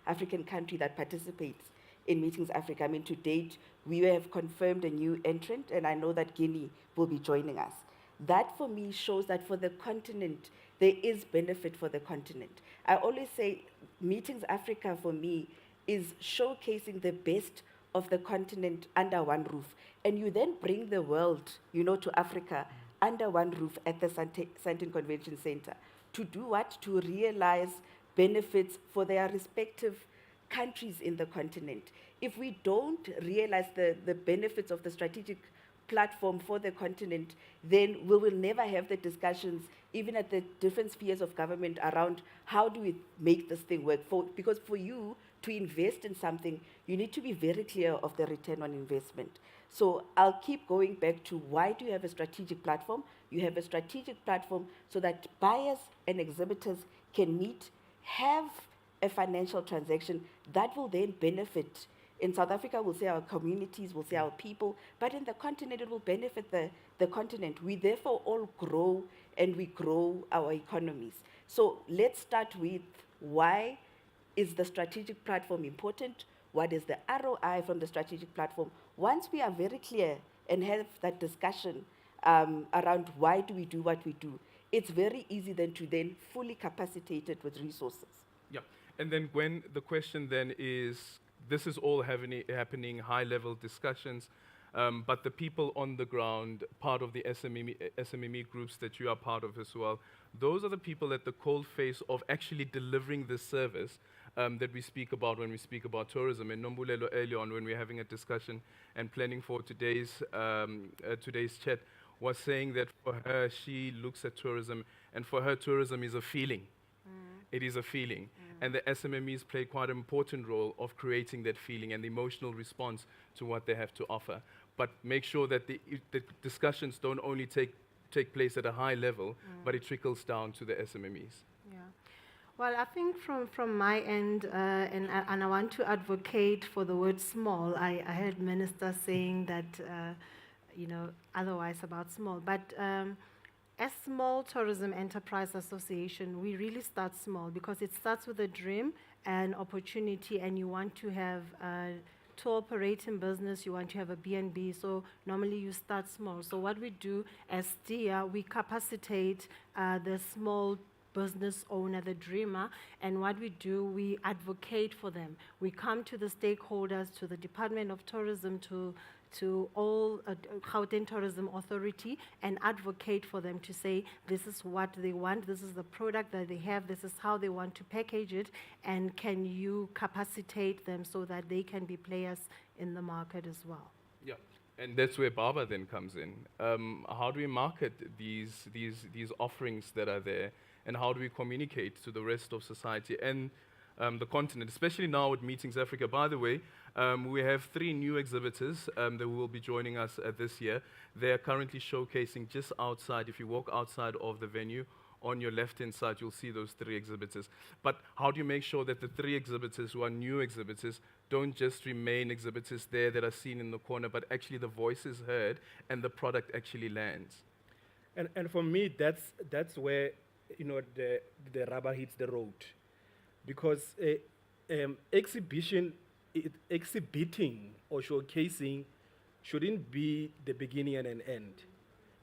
Speaker 8: African country that participates in Meetings Africa. I mean, to date, we have confirmed a new entrant, and I know that Guinea will be joining us. That for me shows that for the continent, there is benefit for the continent. I always say Meetings Africa for me is showcasing the best of the continent under one roof. And you then bring the world, to Africa under one roof at the Sandton Convention Center. To do what? To realize benefits for their respective countries in the continent. If we don't realize the benefits of the strategic platform for the continent, then we will never have the discussions, even at the different spheres of government, around how do we make this thing work. Because for you to invest in something, you need to be very clear of the return on investment. So I'll keep going back to why do you have a strategic platform? You have a strategic platform so that buyers and exhibitors can meet, have a financial transaction that will then benefit. In South Africa, we'll say our communities, we'll say our people, but in the continent, it will benefit the continent. We therefore all grow, and we grow our economies. So let's start with why is the strategic platform important? What is the ROI from the strategic platform? Once we are very clear and have that discussion around why do we do what we do, it's very easy then to then fully capacitate it with resources.
Speaker 3: Yeah, and then Gwen, the question then is, this is all happening high-level discussions, but the people on the ground, part of the SMME groups that you are part of as well, those are the people at the cold face of actually delivering this service that we speak about when we speak about tourism. And Nombulelo earlier on, when we were having a discussion and planning for today's chat, was saying that for her, she looks at tourism, and for her, tourism is a feeling. It is a feeling. And the SMMEs play quite an important role of creating that feeling and the emotional response to what they have to offer. But make sure that the discussions don't only take place at a high level, but it trickles down to the SMMEs.
Speaker 10: Yeah. Well, I think from my end, and I want to advocate for the word small. I heard Minister saying that, otherwise about small. But as Small Tourism Enterprise Association, we really start small because it starts with a dream and opportunity, and you want to have to operate in business, you want to have a B&B, so normally you start small. So what we do as STIA, we capacitate the small business owner, the dreamer, and what we do, we advocate for them. We come to the stakeholders, to the Department of Tourism, to all Gauteng Tourism Authority, and advocate for them to say, this is what they want, this is the product that they have, this is how they want to package it, and can you capacitate them so that they can be players in the market as well.
Speaker 3: Yeah, and that's where Baba then comes in. How do we market these offerings that are there, and how do we communicate to the rest of society and the continent, especially now with Meetings Africa? By the way, we have 3 new exhibitors that will be joining us this year. They are currently showcasing just outside. If you walk outside of the venue, on your left-hand side, you'll see those 3 exhibitors. But how do you make sure that the 3 exhibitors who are new exhibitors don't just remain exhibitors there that are seen in the corner, but actually the voice is heard and the product actually lands?
Speaker 9: And for me, that's where the rubber hits the road, because exhibiting or showcasing shouldn't be the beginning and an end.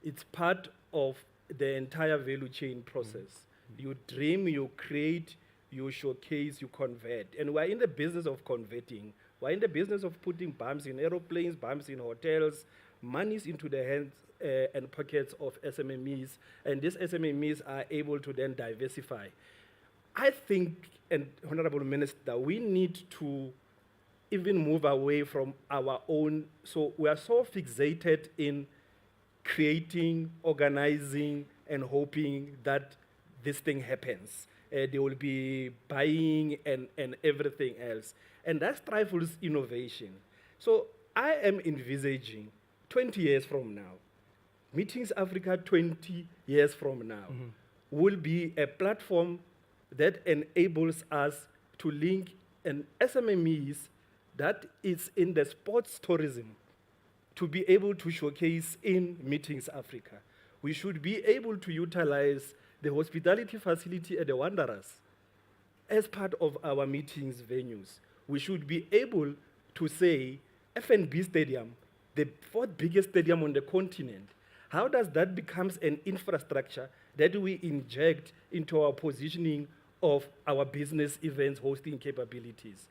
Speaker 9: It's part of the entire value chain process. You dream, you create, you showcase, you convert. And we're in the business of converting. We're in the business of putting bumps in aeroplanes, bumps in hotels, monies into the hands and pockets of SMMEs, and these SMMEs are able to then diversify. I think, and Honorable Minister, we need to even move away from our own, so we are so fixated in creating, organizing, and hoping that this thing happens. They will be buying and everything else. And that stifles innovation. So I am envisaging 20 years from now, Meetings Africa 20 years from now, will be a platform that enables us to link an SMMEs that is in the sports tourism to be able to showcase in Meetings Africa. We should be able to utilize the hospitality facility at the Wanderers as part of our meetings venues. We should be able to say, FNB Stadium, the 4th biggest stadium on the continent, How does that becomes an infrastructure that we inject into our positioning of our business events hosting capabilities?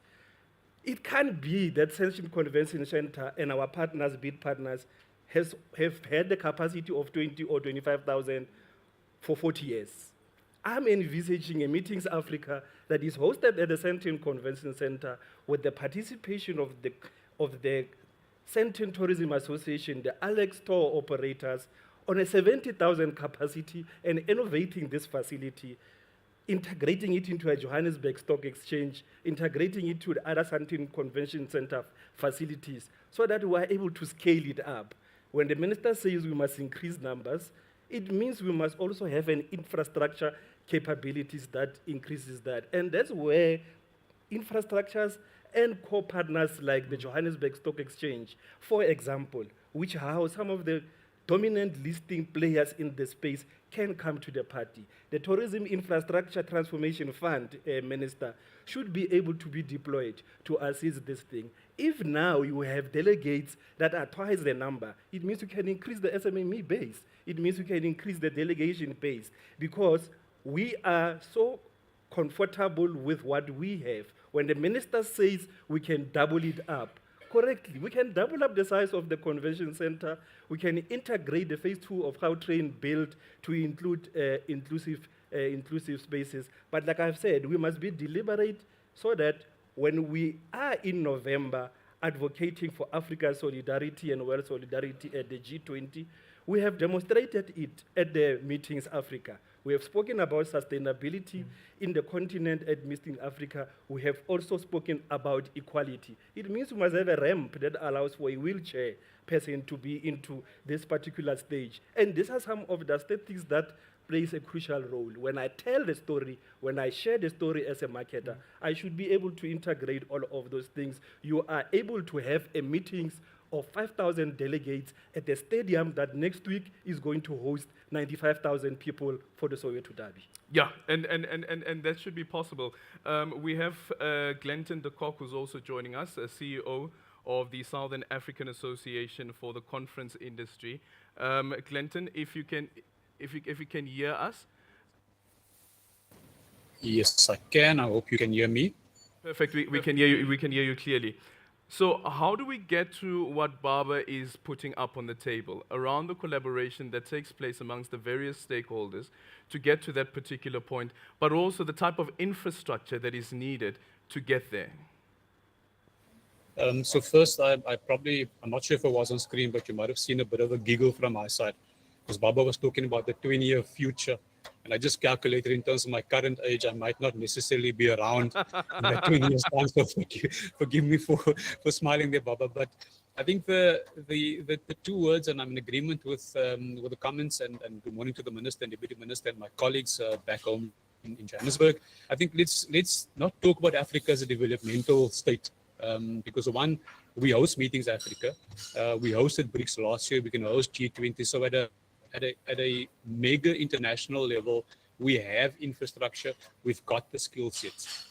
Speaker 9: It can't be that Central Convention Center and our partners, bid partners, have had the capacity of 20 or 25,000 for 40 years. I'm envisaging a Meetings Africa that is hosted at the Central Convention Center with the participation of the Central Tourism Association, the Alex Store operators, on a 70,000 capacity and innovating this facility, integrating it into a Johannesburg Stock Exchange, integrating it to the other Central Convention Center facilities, so that we are able to scale it up. When the minister says we must increase numbers, it means we must also have an infrastructure capabilities that increases that. And that's where infrastructures and core partners like the Johannesburg Stock Exchange, for example, which house some of the dominant listing players in the space, can come to the party. The Tourism Infrastructure Transformation Fund, Minister, should be able to be deployed to assist this thing. If now you have delegates that are twice the number, it means you can increase the SMME base. It means you can increase the delegation base, because we are so comfortable with what we have. When the minister says we can double it up, correctly, we can double up the size of the convention center. We can integrate the phase 2 of Gautrain build to include inclusive spaces. But like I've said, we must be deliberate so that when we are in November advocating for Africa's solidarity and world solidarity at the G20, we have demonstrated it at the Meetings Africa. We have spoken about sustainability in the continent at Meetings Africa. We have also spoken about equality. It means we must have a ramp that allows for a wheelchair person to be into this particular stage. And these are some of the statistics that plays a crucial role. When I tell the story, when I share the story as a marketer, I should be able to integrate all of those things. You are able to have a meetings of 5,000 delegates at the stadium that next week is going to host 95,000 people for the Soweto Derby.
Speaker 3: Yeah, and that should be possible. We have Glenton de Kock, who's also joining us, CEO of the Southern African Association for the Conference Industry. Glenton, if you can hear us.
Speaker 13: Yes, I can. I hope you can hear me.
Speaker 3: Perfect. We can hear you. We can hear you clearly. So how do we get to what Baba is putting up on the table around the collaboration that takes place amongst the various stakeholders to get to that particular point, but also the type of infrastructure that is needed to get there?
Speaker 13: So first, I'm not sure if it was on screen, but you might have seen a bit of a giggle from my side, because Baba was talking about the 20-year future. And I just calculated in terms of my current age, I might not necessarily be around in that 20 years time. So forgive me for smiling there, Baba. But I think the two words, and I'm in agreement with the comments, and good morning to the Minister and Deputy Minister and my colleagues back home in Johannesburg. I think let's not talk about Africa as a developmental state, because one, we host Meetings Africa. We hosted BRICS last year. We can host G20. So at a mega international level, we have infrastructure, we've got the skill sets.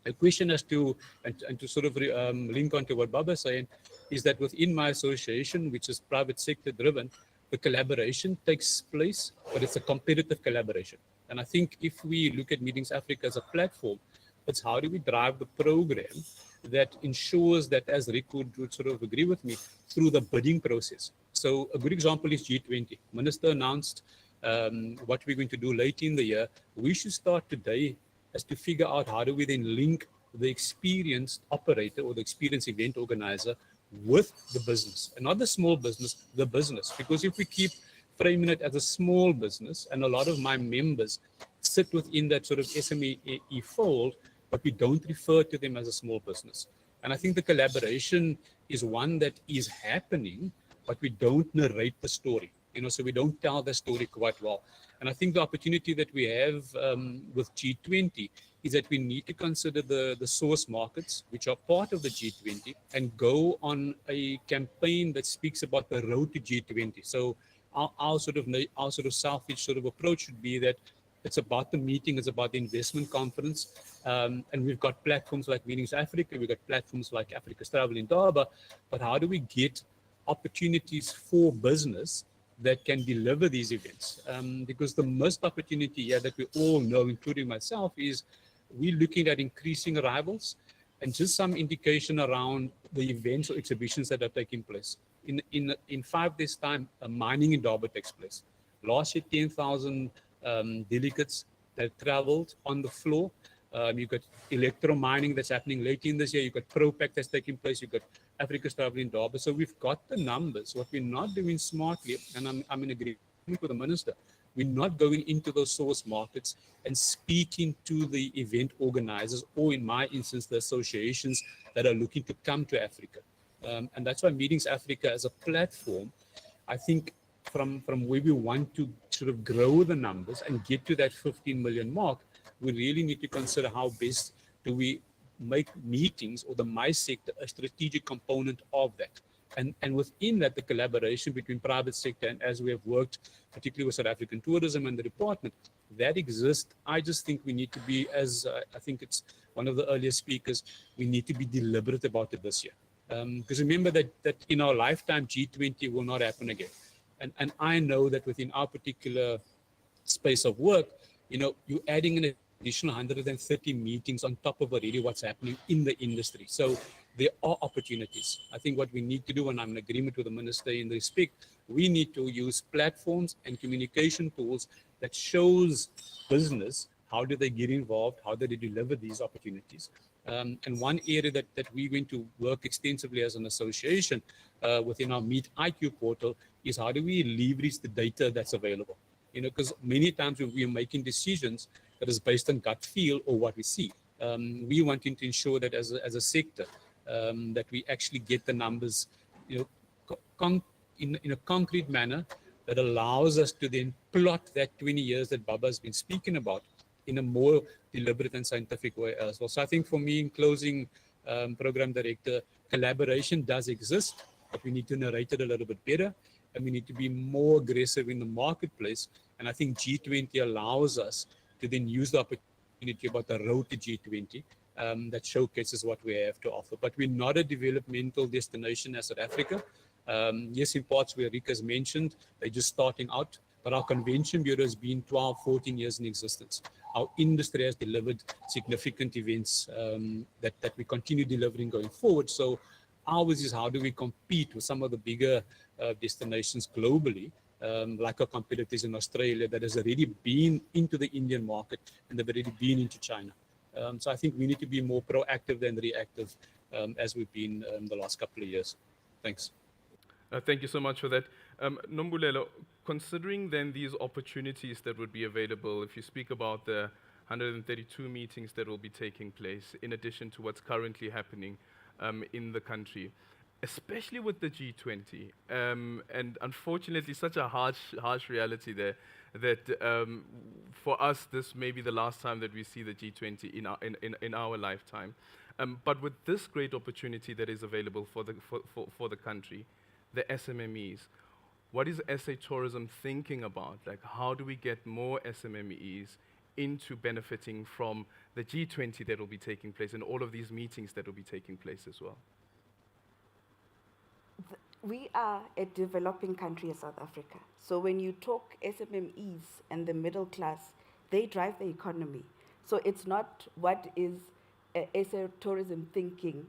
Speaker 13: A question as to, and to sort of link on to what Baba is saying, is that within my association, which is private sector driven, the collaboration takes place, but it's a competitive collaboration. And I think if we look at Meetings Africa as a platform, it's how do we drive the program that ensures that, as Rick would sort of agree with me, through the bidding process. So a good example is G20. Minister announced what we're going to do late in the year. We should start today as to figure out how do we then link the experienced operator or the experienced event organizer with the business, and not the small business, the business. Because if we keep framing it as a small business, and a lot of my members sit within that sort of SME fold, but we don't refer to them as a small business. And I think the collaboration is one that is happening, but we don't narrate the story, so we don't tell the story quite well. And I think the opportunity that we have with G20 is that we need to consider the source markets, which are part of the G20, and go on a campaign that speaks about the road to G20. So our sort of selfish sort of approach should be that it's about the meeting, it's about the investment conference, and we've got platforms like Meetings Africa, we've got platforms like Africa's Travel in Durban, but how do we get opportunities for business that can deliver these events. Because the missed opportunity here that we all know, including myself, is we're looking at increasing arrivals and just some indication around the events or exhibitions that are taking place. In 5 days' time, a mining in Durban takes place. Last year, 10,000 delegates that traveled on the floor. You've got electro mining that's happening late in this year. You've got ProPack that's taking place. You've got Africa's traveling Durban. So we've got the numbers. What we're not doing smartly, and I'm in agreement with the minister, we're not going into those source markets and speaking to the event organizers, or in my instance, the associations that are looking to come to Africa. And that's why Meetings Africa as a platform, I think from where we want to sort of grow the numbers and get to that 15 million mark, we really need to consider how best do we make meetings or the MICE sector a strategic component of that. And within that, the collaboration between private sector and as we have worked, particularly with South African tourism and the department, that exists. I just think we need to be, as I think it's one of the earlier speakers, we need to be deliberate about it this year. Because remember that in our lifetime, G20 will not happen again. And I know that within our particular space of work, you know, you're adding an additional 130 meetings on top of already what's happening in the industry. So there are opportunities. I think what we need to do, and I'm in agreement with the minister in respect, we need to use platforms and communication tools that shows business how do they get involved, how do they deliver these opportunities. And one area that we're going to work extensively as an association within our Meet IQ portal is how do we leverage the data that's available? You know, because many times when we are making decisions that is based on gut feel or what we see, we wanting to ensure that as a sector, that we actually get the numbers, you know, in a concrete manner that allows us to then plot that 20 years that Baba has been speaking about in a more deliberate and scientific way as well. So I think for me, in closing, Program Director, collaboration does exist, but we need to narrate it a little bit better, and we need to be more aggressive in the marketplace. And I think G20 allows us to then use the opportunity about the road to G20 that showcases what we have to offer. But we're not a developmental destination as South Africa. Yes, in parts where Rick has mentioned, they're just starting out, but our convention bureau has been 12, 14 years in existence. Our industry has delivered significant events that we continue delivering going forward. So ours is how do we compete with some of the bigger destinations globally, like our competitors in Australia that has already been into the Indian market and they've already been into China. So I think we need to be more proactive than reactive as we've been the last couple of years. Thanks.
Speaker 3: Thank you so much for that. Nombulelo, considering then these opportunities that would be available, if you speak about the 132 meetings that will be taking place, in addition to what's currently happening in the country, especially with the G20, and unfortunately such a harsh reality there, that for us this may be the last time that we see the G20 in our lifetime. But with this great opportunity that is available for the country, the SMMEs, what is SA Tourism thinking about? Like, how do we get more SMMEs into benefiting from the G20 that will be taking place and all of these meetings that will be taking place as well?
Speaker 8: We are a developing country in South Africa. So when you talk SMMEs and the middle class, they drive the economy. So it's not what is SA Tourism thinking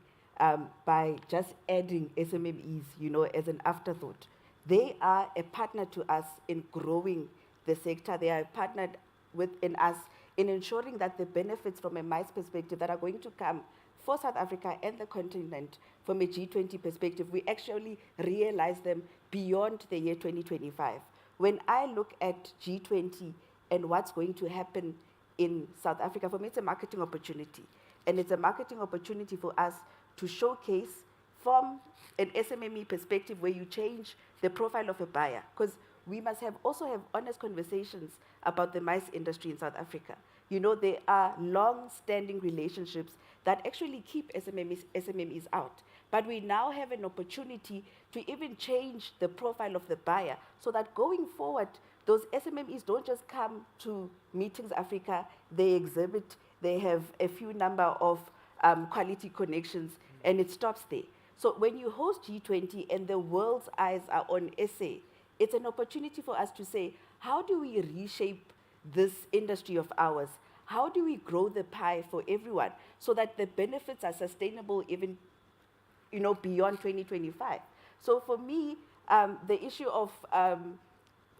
Speaker 8: by just adding SMMEs, you know, as an afterthought. They are a partner to us in growing the sector. They are partnered within us in ensuring that the benefits from a MICE perspective that are going to come for South Africa and the continent from a G20 perspective, we actually realize them beyond the year 2025. When I look at G20 and what's going to happen in South Africa, for me it's a marketing opportunity. And it's a marketing opportunity for us to showcase from an SMME perspective where you change the profile of a buyer. Because we must also have honest conversations about the MICE industry in South Africa. You know, there are long-standing relationships that actually keep SMMEs out. But we now have an opportunity to even change the profile of the buyer so that going forward, those SMMEs don't just come to Meetings Africa, they exhibit, they have a few number of quality connections, and it stops there. So when you host G20 and the world's eyes are on SA, It's an opportunity for us to say, how do we reshape this industry of ours? How do we grow the pie for everyone so that the benefits are sustainable even beyond 2025? So for me, the issue of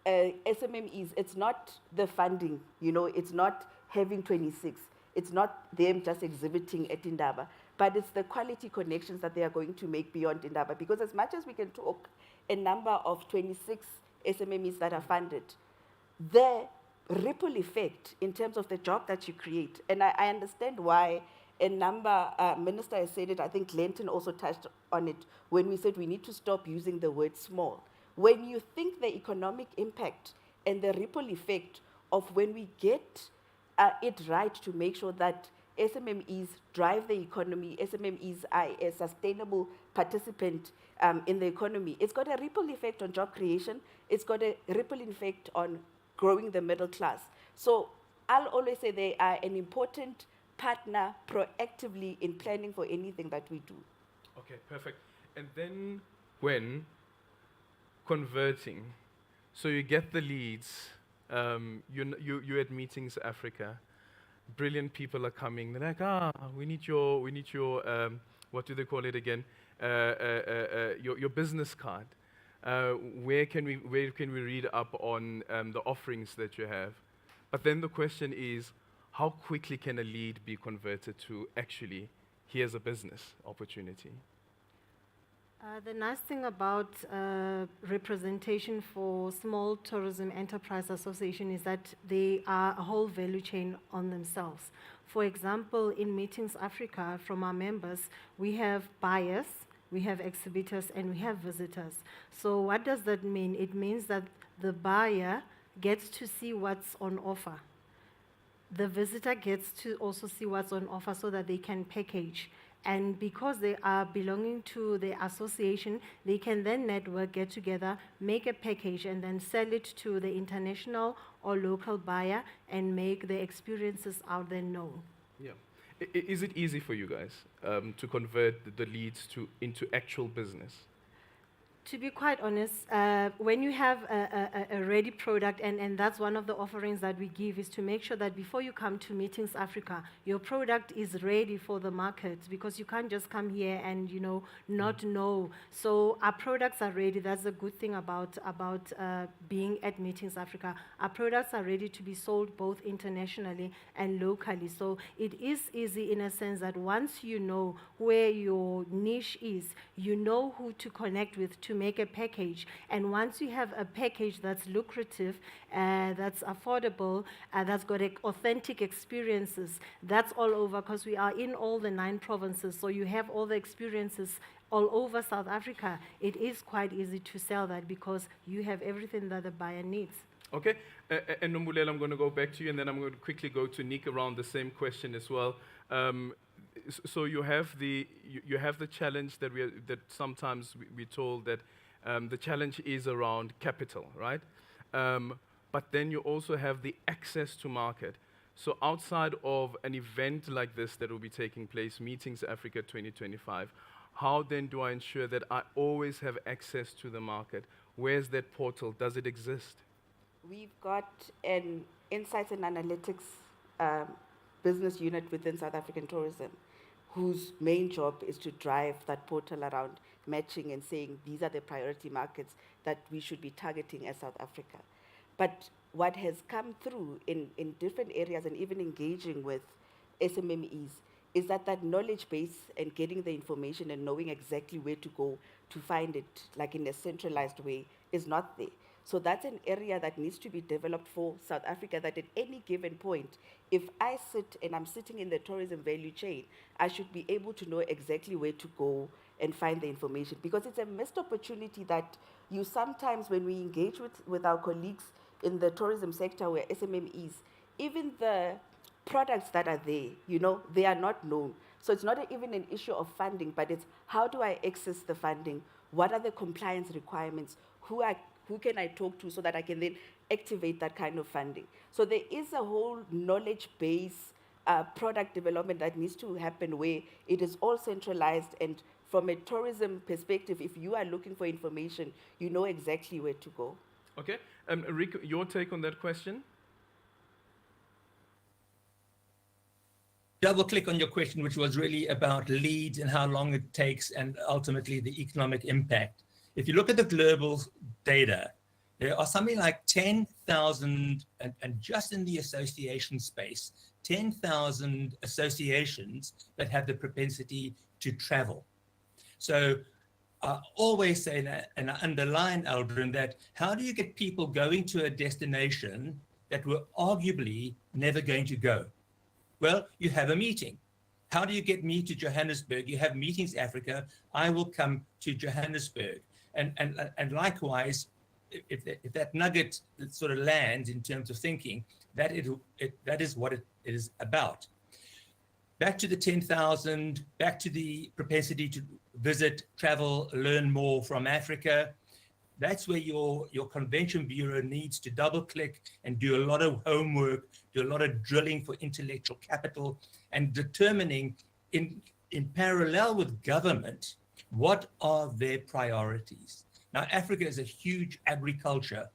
Speaker 8: SMMEs, it's not the funding, it's not having 26. It's not them just exhibiting at Indaba, but it's the quality connections that they are going to make beyond Indaba. Because as much as we can talk a number of 26 SMMEs that are funded, the ripple effect in terms of the job that you create, and I understand why a number, Minister has said it, I think Lenton also touched on it, when we said we need to stop using the word small. When you think the economic impact and the ripple effect of when we get it right to make sure that SMMEs drive the economy, SMMEs are a sustainable participant in the economy, it's got a ripple effect on job creation, it's got a ripple effect on growing the middle class. So I'll always say they are an important partner proactively in planning for anything that we do.
Speaker 3: Okay, perfect. And then when converting, so you get the leads, you're at Meetings Africa, brilliant people are coming, they're like, we need your what do they call it again? Your business card. Where can we read up on the offerings that you have? But then the question is, how quickly can a lead be converted to actually, here's a business opportunity?
Speaker 10: The nice thing about representation for Small Tourism Enterprise Association is that they are a whole value chain on themselves. For example, in Meetings Africa, from our members, we have buyers, we have exhibitors, and we have visitors. So what does that mean? It means that the buyer gets to see what's on offer. The visitor gets to also see what's on offer so that they can package. And because they are belonging to the association, they can then network, get together, make a package, and then sell it to the international or local buyer and make the experiences out there known.
Speaker 3: Yeah. Is it easy for you guys to convert the leads into actual business?
Speaker 10: To be quite honest, when you have a ready product, and that's one of the offerings that we give, is to make sure that before you come to Meetings Africa, your product is ready for the market, because you can't just come here and not know. So our products are ready. That's the good thing about being at Meetings Africa. Our products are ready to be sold both internationally and locally. So it is easy in a sense that once you know where your niche is, you know who to connect with to make a package. And once you have a package that's lucrative, that's affordable, that's got authentic experiences, that's all over, because we are in all the 9 provinces, so you have all the experiences all over South Africa. It is quite easy to sell that because you have everything that the buyer needs.
Speaker 3: Okay, and Nombulela, I'm going to go back to you, and then I'm going to quickly go to Nick around the same question as well. So you have the challenge that sometimes we're told that the challenge is around capital, right? But then you also have the access to market. So outside of an event like this that will be taking place, Meetings Africa 2025, how then do I ensure that I always have access to the market? Where's that portal? Does it exist?
Speaker 8: We've got an insights and analytics business unit within South African Tourism, whose main job is to drive that portal around matching and saying these are the priority markets that we should be targeting as South Africa. But what has come through in different areas and even engaging with SMMEs is that knowledge base and getting the information and knowing exactly where to go to find it, like in a centralized way, is not there. So that's an area that needs to be developed for South Africa, that at any given point, if I sit and I'm sitting in the tourism value chain, I should be able to know exactly where to go and find the information. Because it's a missed opportunity that you sometimes, when we engage with our colleagues in the tourism sector where SMMEs, even the products that are there, they are not known. So it's not even an issue of funding, but it's how do I access the funding? What are the compliance requirements? Who can I talk to so that I can then activate that kind of funding? So there is a whole knowledge base product development that needs to happen where it is all centralized, and from a tourism perspective, if you are looking for information, you know exactly where to go.
Speaker 3: Okay. Rick, your take on that question?
Speaker 11: Double click on your question, which was really about leads and how long it takes and ultimately the economic impact. If you look at the global data, there are something like 10,000, and just in the association space, 10,000 associations that have the propensity to travel. So I always say that, and I underline, Aldrin, that how do you get people going to a destination that were arguably never going to go? Well, you have a meeting. How do you get me to Johannesburg? You have Meetings Africa. I will come to Johannesburg. And likewise, if that nugget sort of lands in terms of thinking, that is what it is about. Back to the 10,000, back to the propensity to visit, travel, learn more from Africa. That's where your convention bureau needs to double click and do a lot of homework, do a lot of drilling for intellectual capital, and determining in parallel with government, what are their priorities? Now, Africa is a huge agriculture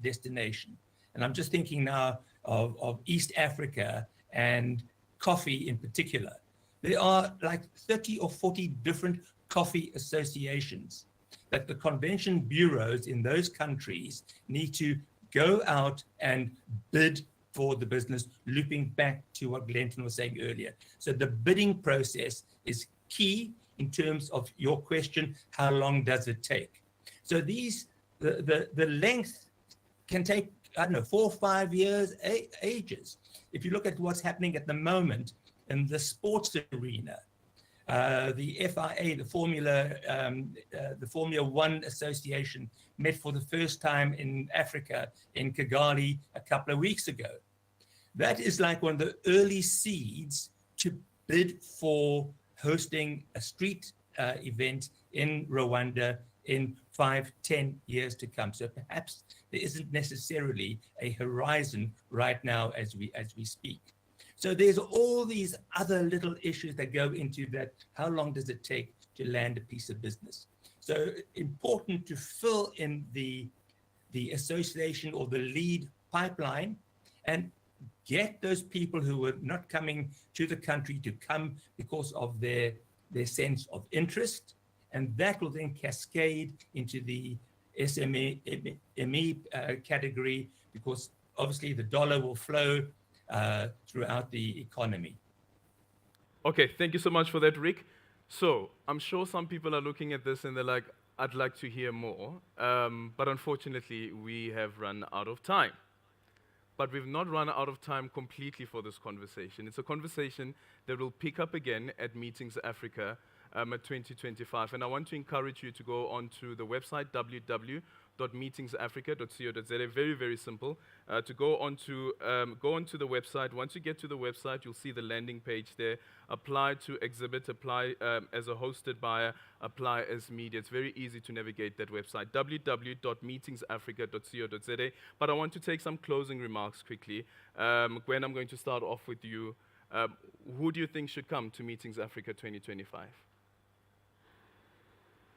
Speaker 11: destination. And I'm just thinking now of East Africa and coffee in particular. There are like 30 or 40 different coffee associations that the convention bureaus in those countries need to go out and bid for the business, looping back to what Glenton was saying earlier. So the bidding process is key in terms of your question, how long does it take? So the length can take, I don't know, 4 or 5 years, ages. If you look at what's happening at the moment in the sports arena, the FIA, the Formula One Association, met for the first time in Africa, in Kigali, a couple of weeks ago. That is like one of the early seeds to bid for hosting a street event in Rwanda in 5-10 years to come. So perhaps there isn't necessarily a horizon right now as we speak. So there's all these other little issues that go into that. How long does it take to land a piece of business? So important to fill in the association or the lead pipeline and get those people who are not coming to the country to come because of their sense of interest. And that will then cascade into the SME category, because obviously the dollar will flow throughout the economy.
Speaker 3: Okay, thank you so much for that, Rick. So I'm sure some people are looking at this and they're like, I'd like to hear more, but unfortunately we have run out of time. But we've not run out of time completely for this conversation. It's a conversation that will pick up again at Meetings Africa at 2025. And I want to encourage you to go onto the website, www.meetingsafrica.co.za. Very, very simple. To go onto the website. Once you get to the website, you'll see the landing page there. Apply to exhibit, apply as a hosted buyer, apply as media. It's very easy to navigate that website, www.meetingsafrica.co.za. But I want to take some closing remarks quickly. Gwen, I'm going to start off with you. Who do you think should come to Meetings Africa 2025?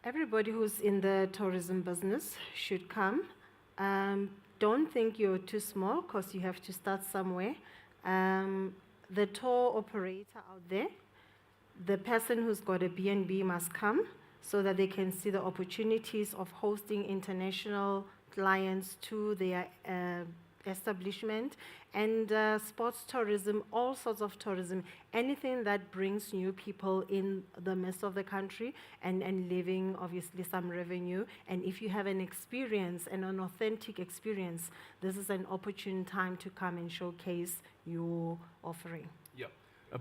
Speaker 10: Everybody who's in the tourism business should come. Don't think you're too small, because you have to start somewhere. The tour operator out there, the person who's got a B&B must come so that they can see the opportunities of hosting international clients to their establishment, and sports tourism, all sorts of tourism, anything that brings new people in the midst of the country and leaving obviously some revenue. And if you have an experience and an authentic experience, this is an opportune time to come and showcase your offering.
Speaker 3: Yeah.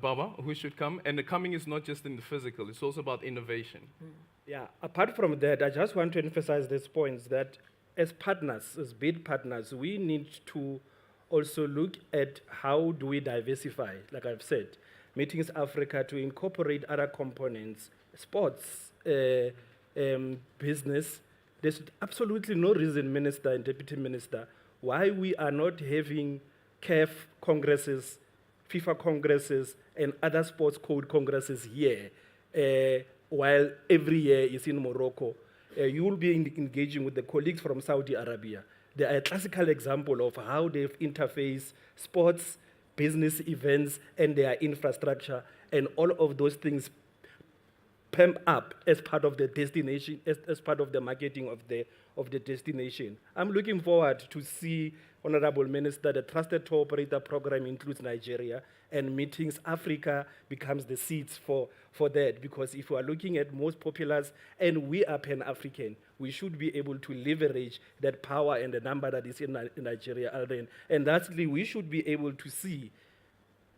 Speaker 3: Baba, who should come? And the coming is not just in the physical, it's also about innovation.
Speaker 9: Yeah, apart from that, I just want to emphasize these points that as partners, as bid partners, we need to also look at how do we diversify, like I've said, Meetings Africa to incorporate other components, sports, business. There's absolutely no reason, Minister and Deputy Minister, why we are not having CAF congresses, FIFA congresses, and other sports code congresses here, while every year is in Morocco. you will be engaging with the colleagues from Saudi Arabia. They are a classical example of how they've interfaced sports, business events, and their infrastructure, and all of those things pump up as part of the destination, as part of the marketing of the destination. I'm looking forward to see, Honorable Minister, the Trusted Tour Operator program includes Nigeria, and Meetings Africa becomes the seats for that, because if we are looking at most populace and we are Pan-African, we should be able to leverage that power and the number that is in Nigeria. And lastly, we should be able to see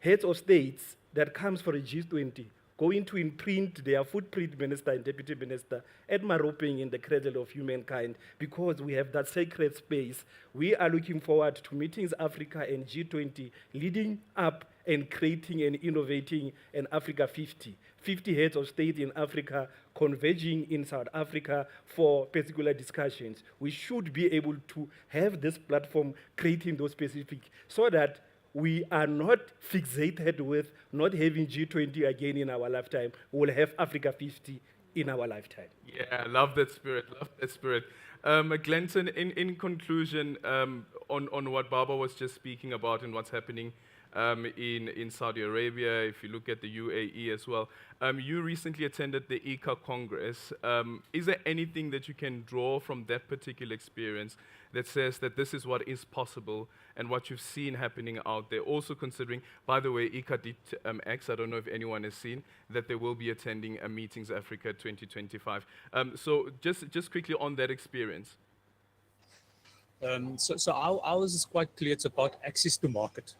Speaker 9: heads of states that comes for a G20 going to imprint their footprint, minister and deputy minister, at Maropeng in the cradle of humankind, because we have that sacred space. We are looking forward to Meetings Africa and G20 leading up and creating and innovating an Africa 50. 50 heads of state in Africa converging in South Africa for particular discussions. We should be able to have this platform creating those specific, so that we are not fixated with not having G20 again in our lifetime. We'll have Africa 50 in our lifetime.
Speaker 3: Yeah, love that spirit, love that spirit. Glenton, in conclusion, on what Baba was just speaking about and what's happening in Saudi Arabia, if you look at the UAE as well, you recently attended the ICA Congress. Is there anything that you can draw from that particular experience that says that this is what is possible and what you've seen happening out there? Also considering, by the way, ICA did X, I don't know if anyone has seen, that they will be attending a Meetings Africa 2025. So just quickly on that experience.
Speaker 13: So ours is quite clear. It's about access to market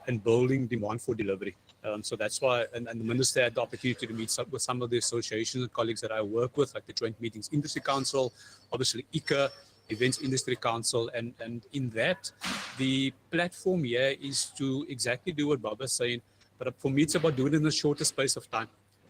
Speaker 13: and building demand for delivery. So that's why, and the minister had the opportunity to meet with some of the associations and colleagues that I work with, like the Joint Meetings Industry Council, obviously ICA, Events Industry Council, and in that, the platform here is to exactly do what Baba's saying, but for me, it's about doing it in the shortest space of time,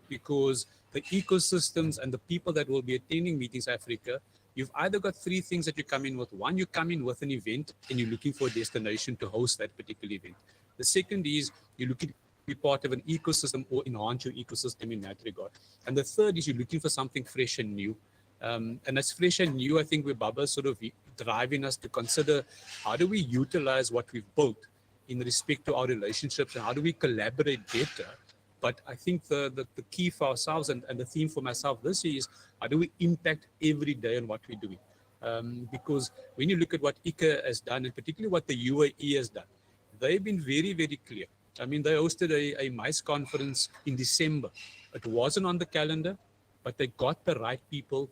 Speaker 13: because the ecosystems and the people that will be attending Meetings Africa, you've either got three things that you come in with. One, you come in with an event and you're looking for a destination to host that particular event. The second is you're looking to be part of an ecosystem or enhance your ecosystem in that regard. And the third is you're looking for something fresh and new. And that's fresh and new, I think, where Baba is sort of driving us to consider how do we utilize what we've built in respect to our relationships and how do we collaborate better. But I think the key for ourselves and the theme for myself this year is how do we impact every day on what we're doing? Because when you look at what ICA has done, and particularly what the UAE has done, they've been very, very clear. I mean, they hosted a MICE conference in December. It wasn't on the calendar, but they got the right people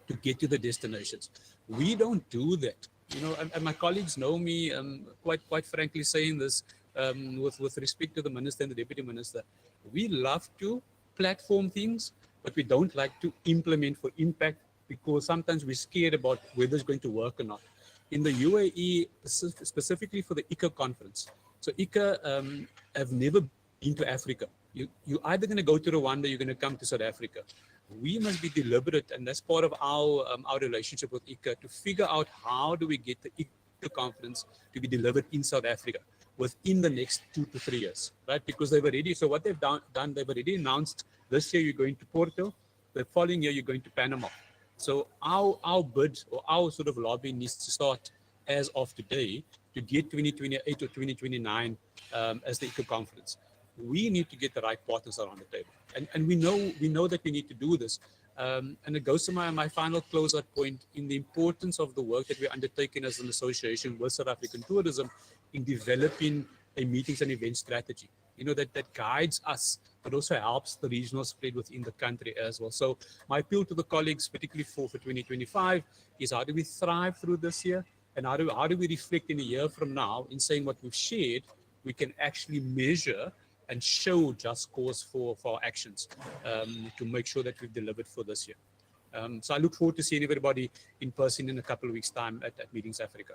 Speaker 13: to get to the destinations. We don't do that. You know, and my colleagues know me, quite frankly saying this, with respect to the minister and the deputy minister. We love to platform things, but we don't like to implement for impact, because sometimes we're scared about whether it's going to work or not. In the UAE, specifically for the ICA conference, so ICA have never been to Africa. You're either going to go to Rwanda, you're going to come to South Africa. We must be deliberate, and that's part of our relationship with ICA, to figure out how do we get the ICA conference to be delivered in South Africa within the next 2 to 3 years, right? Because they've already, so what they've done, they've already announced this year you're going to Porto, the following year you're going to Panama. So our bid or our sort of lobby needs to start as of today to get 2028 or 2029 as the ICA conference. We need to get the right partners around the table. And we know that we need to do this. And it goes to my final closeout point in the importance of the work that we're undertaking as an association with South African tourism in developing a meetings and event strategy, you know, that guides us, but also helps the regional spread within the country as well. So my appeal to the colleagues, particularly for 2025, is how do we thrive through this year? And how do we reflect in a year from now in saying what we've shared, we can actually measure and show just cause for our actions to make sure that we've delivered for this year. So I look forward to seeing everybody in person in a couple of weeks' time at Meetings Africa.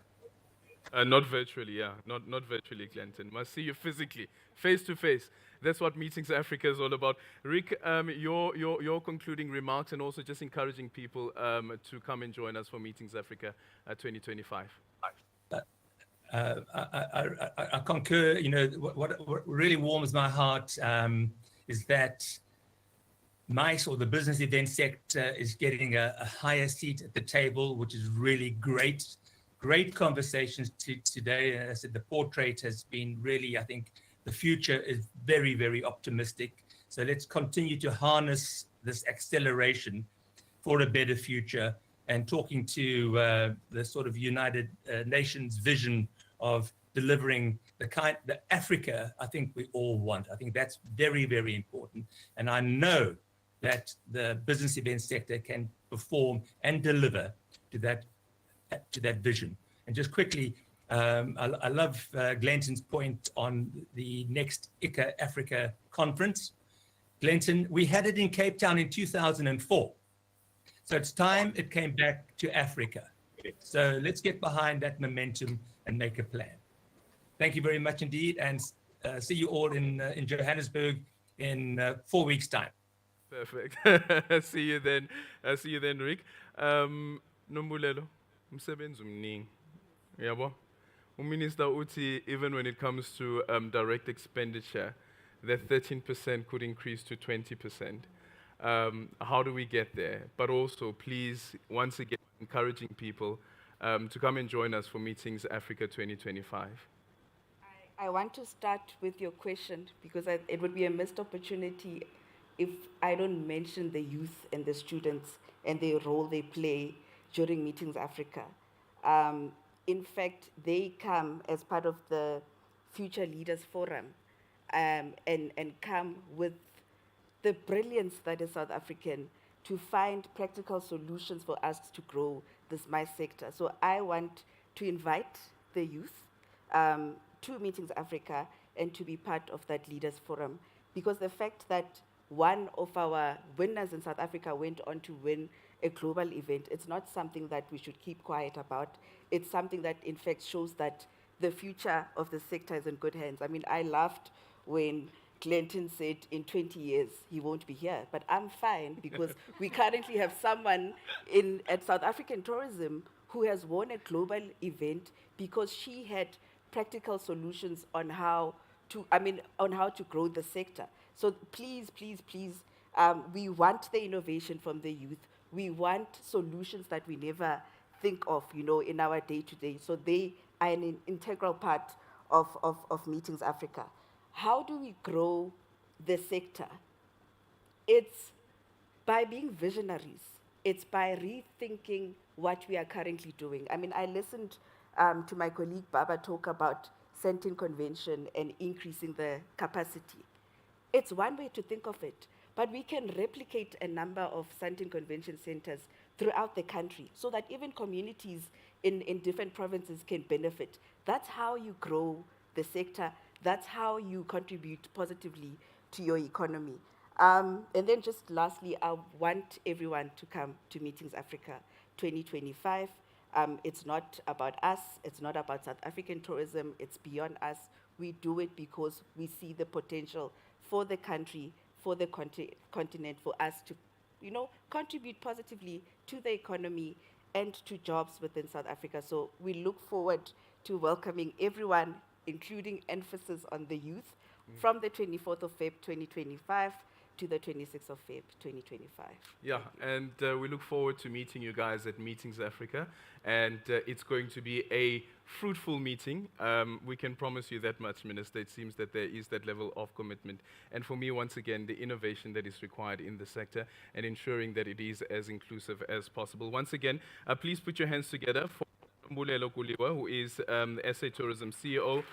Speaker 3: Not virtually, yeah. Not virtually, Glenton. Must see you physically, face to face. That's what Meetings Africa is all about. Rick, your concluding remarks, and also just encouraging people to come and join us for Meetings Africa 2025.
Speaker 11: I concur. You know, what really warms my heart is that MICE, or the business event sector, is getting a higher seat at the table, which is really great. Great conversations today. As I said, the portrait has been really, I think, the future is very, very optimistic. So let's continue to harness this acceleration for a better future, and talking to the sort of United Nations vision of delivering the Africa I think we all want. I think that's very, very important. And I know that the business event sector can perform and deliver to that vision. And just quickly, I love Glenton's point on the next ICA Africa conference. Glenton, we had it in Cape Town in 2004. So it's time it came back to Africa. So let's get behind that momentum and make a plan. Thank you very much indeed, and see you all in Johannesburg in 4 weeks' time.
Speaker 3: Perfect. See you then. See you then, Rick. Nombulelo, umsebenzi umningi. Yabo. Uminister uthi, even when it comes to direct expenditure, that 13% could increase to 20%. How do we get there? But also, please, once again, encouraging people to come and join us for Meetings Africa 2025.
Speaker 8: I want to start with your question, because it would be a missed opportunity if I don't mention the youth and the students and the role they play during Meetings Africa. In fact, they come as part of the Future Leaders Forum and come with the brilliance that is South African to find practical solutions for us to grow this MICE sector. So I want to invite the youth to Meetings Africa and to be part of that Leaders Forum, because the fact that one of our winners in South Africa went on to win a global event, it's not something that we should keep quiet about. It's something that in fact shows that the future of the sector is in good hands. I mean, I laughed when Glenton said in 20 years he won't be here, but I'm fine because we currently have someone at South African Tourism who has won a global event because she had practical solutions on how to grow the sector. So please, please, please, we want the innovation from the youth. We want solutions that we never think of, in our day-to-day. So they are an integral part of Meetings Africa. How do we grow the sector? It's by being visionaries. It's by rethinking what we are currently doing. I mean, I listened to my colleague Baba talk about Sandton Convention and increasing the capacity. It's one way to think of it, but we can replicate a number of Sandton Convention centers throughout the country so that even communities in different provinces can benefit. That's how you grow the sector. That's how you contribute positively to your economy. And then just lastly, I want everyone to come to Meetings Africa 2025. It's not about us. It's not about South African tourism. It's beyond us. We do it because we see the potential for the country, for the continent, for us to, contribute positively to the economy and to jobs within South Africa. So we look forward to welcoming everyone, including emphasis on the youth, from the 24th of Feb 2025 to the 26th of Feb 2025.
Speaker 3: Yeah, and we look forward to meeting you guys at Meetings Africa, and it's going to be a fruitful meeting. We can promise you that much, Minister. It seems that there is that level of commitment. And for me, once again, the innovation that is required in the sector and ensuring that it is as inclusive as possible. Once again, please put your hands together for Mbulelo Kuliwa, who is the SA Tourism CEO,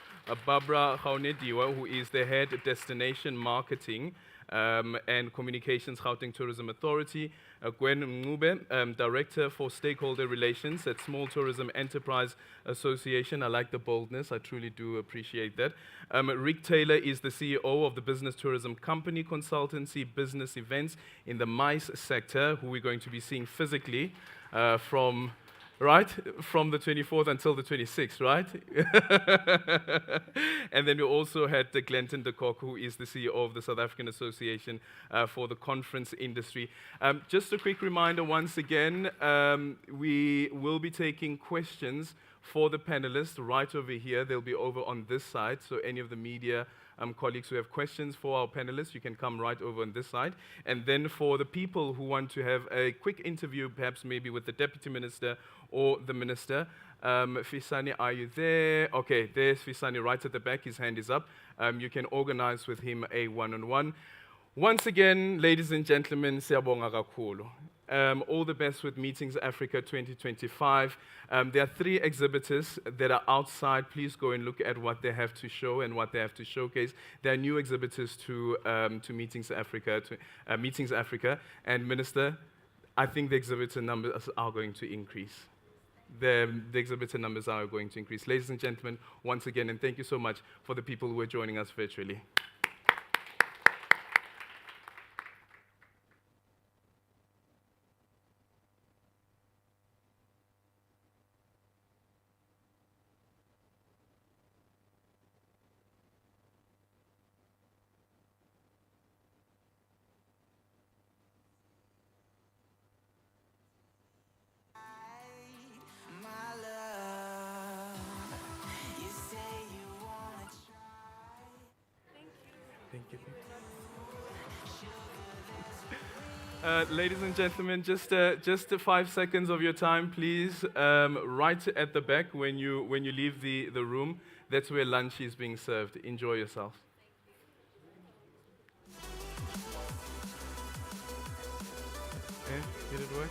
Speaker 3: Barbara Gaunediwa, who is the Head Destination Marketing and Communications Gauteng Tourism Authority, Gwen Mngube, Director for Stakeholder Relations at Small Tourism Enterprise Association. I like the boldness, I truly do appreciate that. Rick Taylor is the CEO of the Business Tourism Company Consultancy Business Events in the MICE sector, who we're going to be seeing physically from the 24th until the 26th, right? And then we also had Glenton de Kock, who is the CEO of the South African Association for the Conference Industry. Just a quick reminder once again, we will be taking questions for the panelists right over here. They'll be over on this side, so any of the media colleagues who have questions for our panelists, you can come right over on this side. And then for the people who want to have a quick interview, perhaps maybe with the Deputy Minister or the Minister, Fisani, are you there? Okay, there's Fisani right at the back. His hand is up. You can organize with him a one-on-one. Once again, ladies and gentlemen, siyabonga kakhulu. All the best with Meetings Africa 2025. There are 3 exhibitors that are outside. Please go and look at what they have to show and what they have to showcase. There are new exhibitors to Meetings Africa. Meetings Africa. And Minister, I think the exhibitor numbers are going to increase. The exhibitor numbers are going to increase. Ladies and gentlemen, once again, and thank you so much for the people who are joining us virtually.
Speaker 2: My love, you say you wanna try.
Speaker 3: Thank you. Ladies and gentlemen, just 5 seconds of your time, please. Right at the back when you leave the room, that's where lunch is being served. Enjoy yourself. Okay, did it work?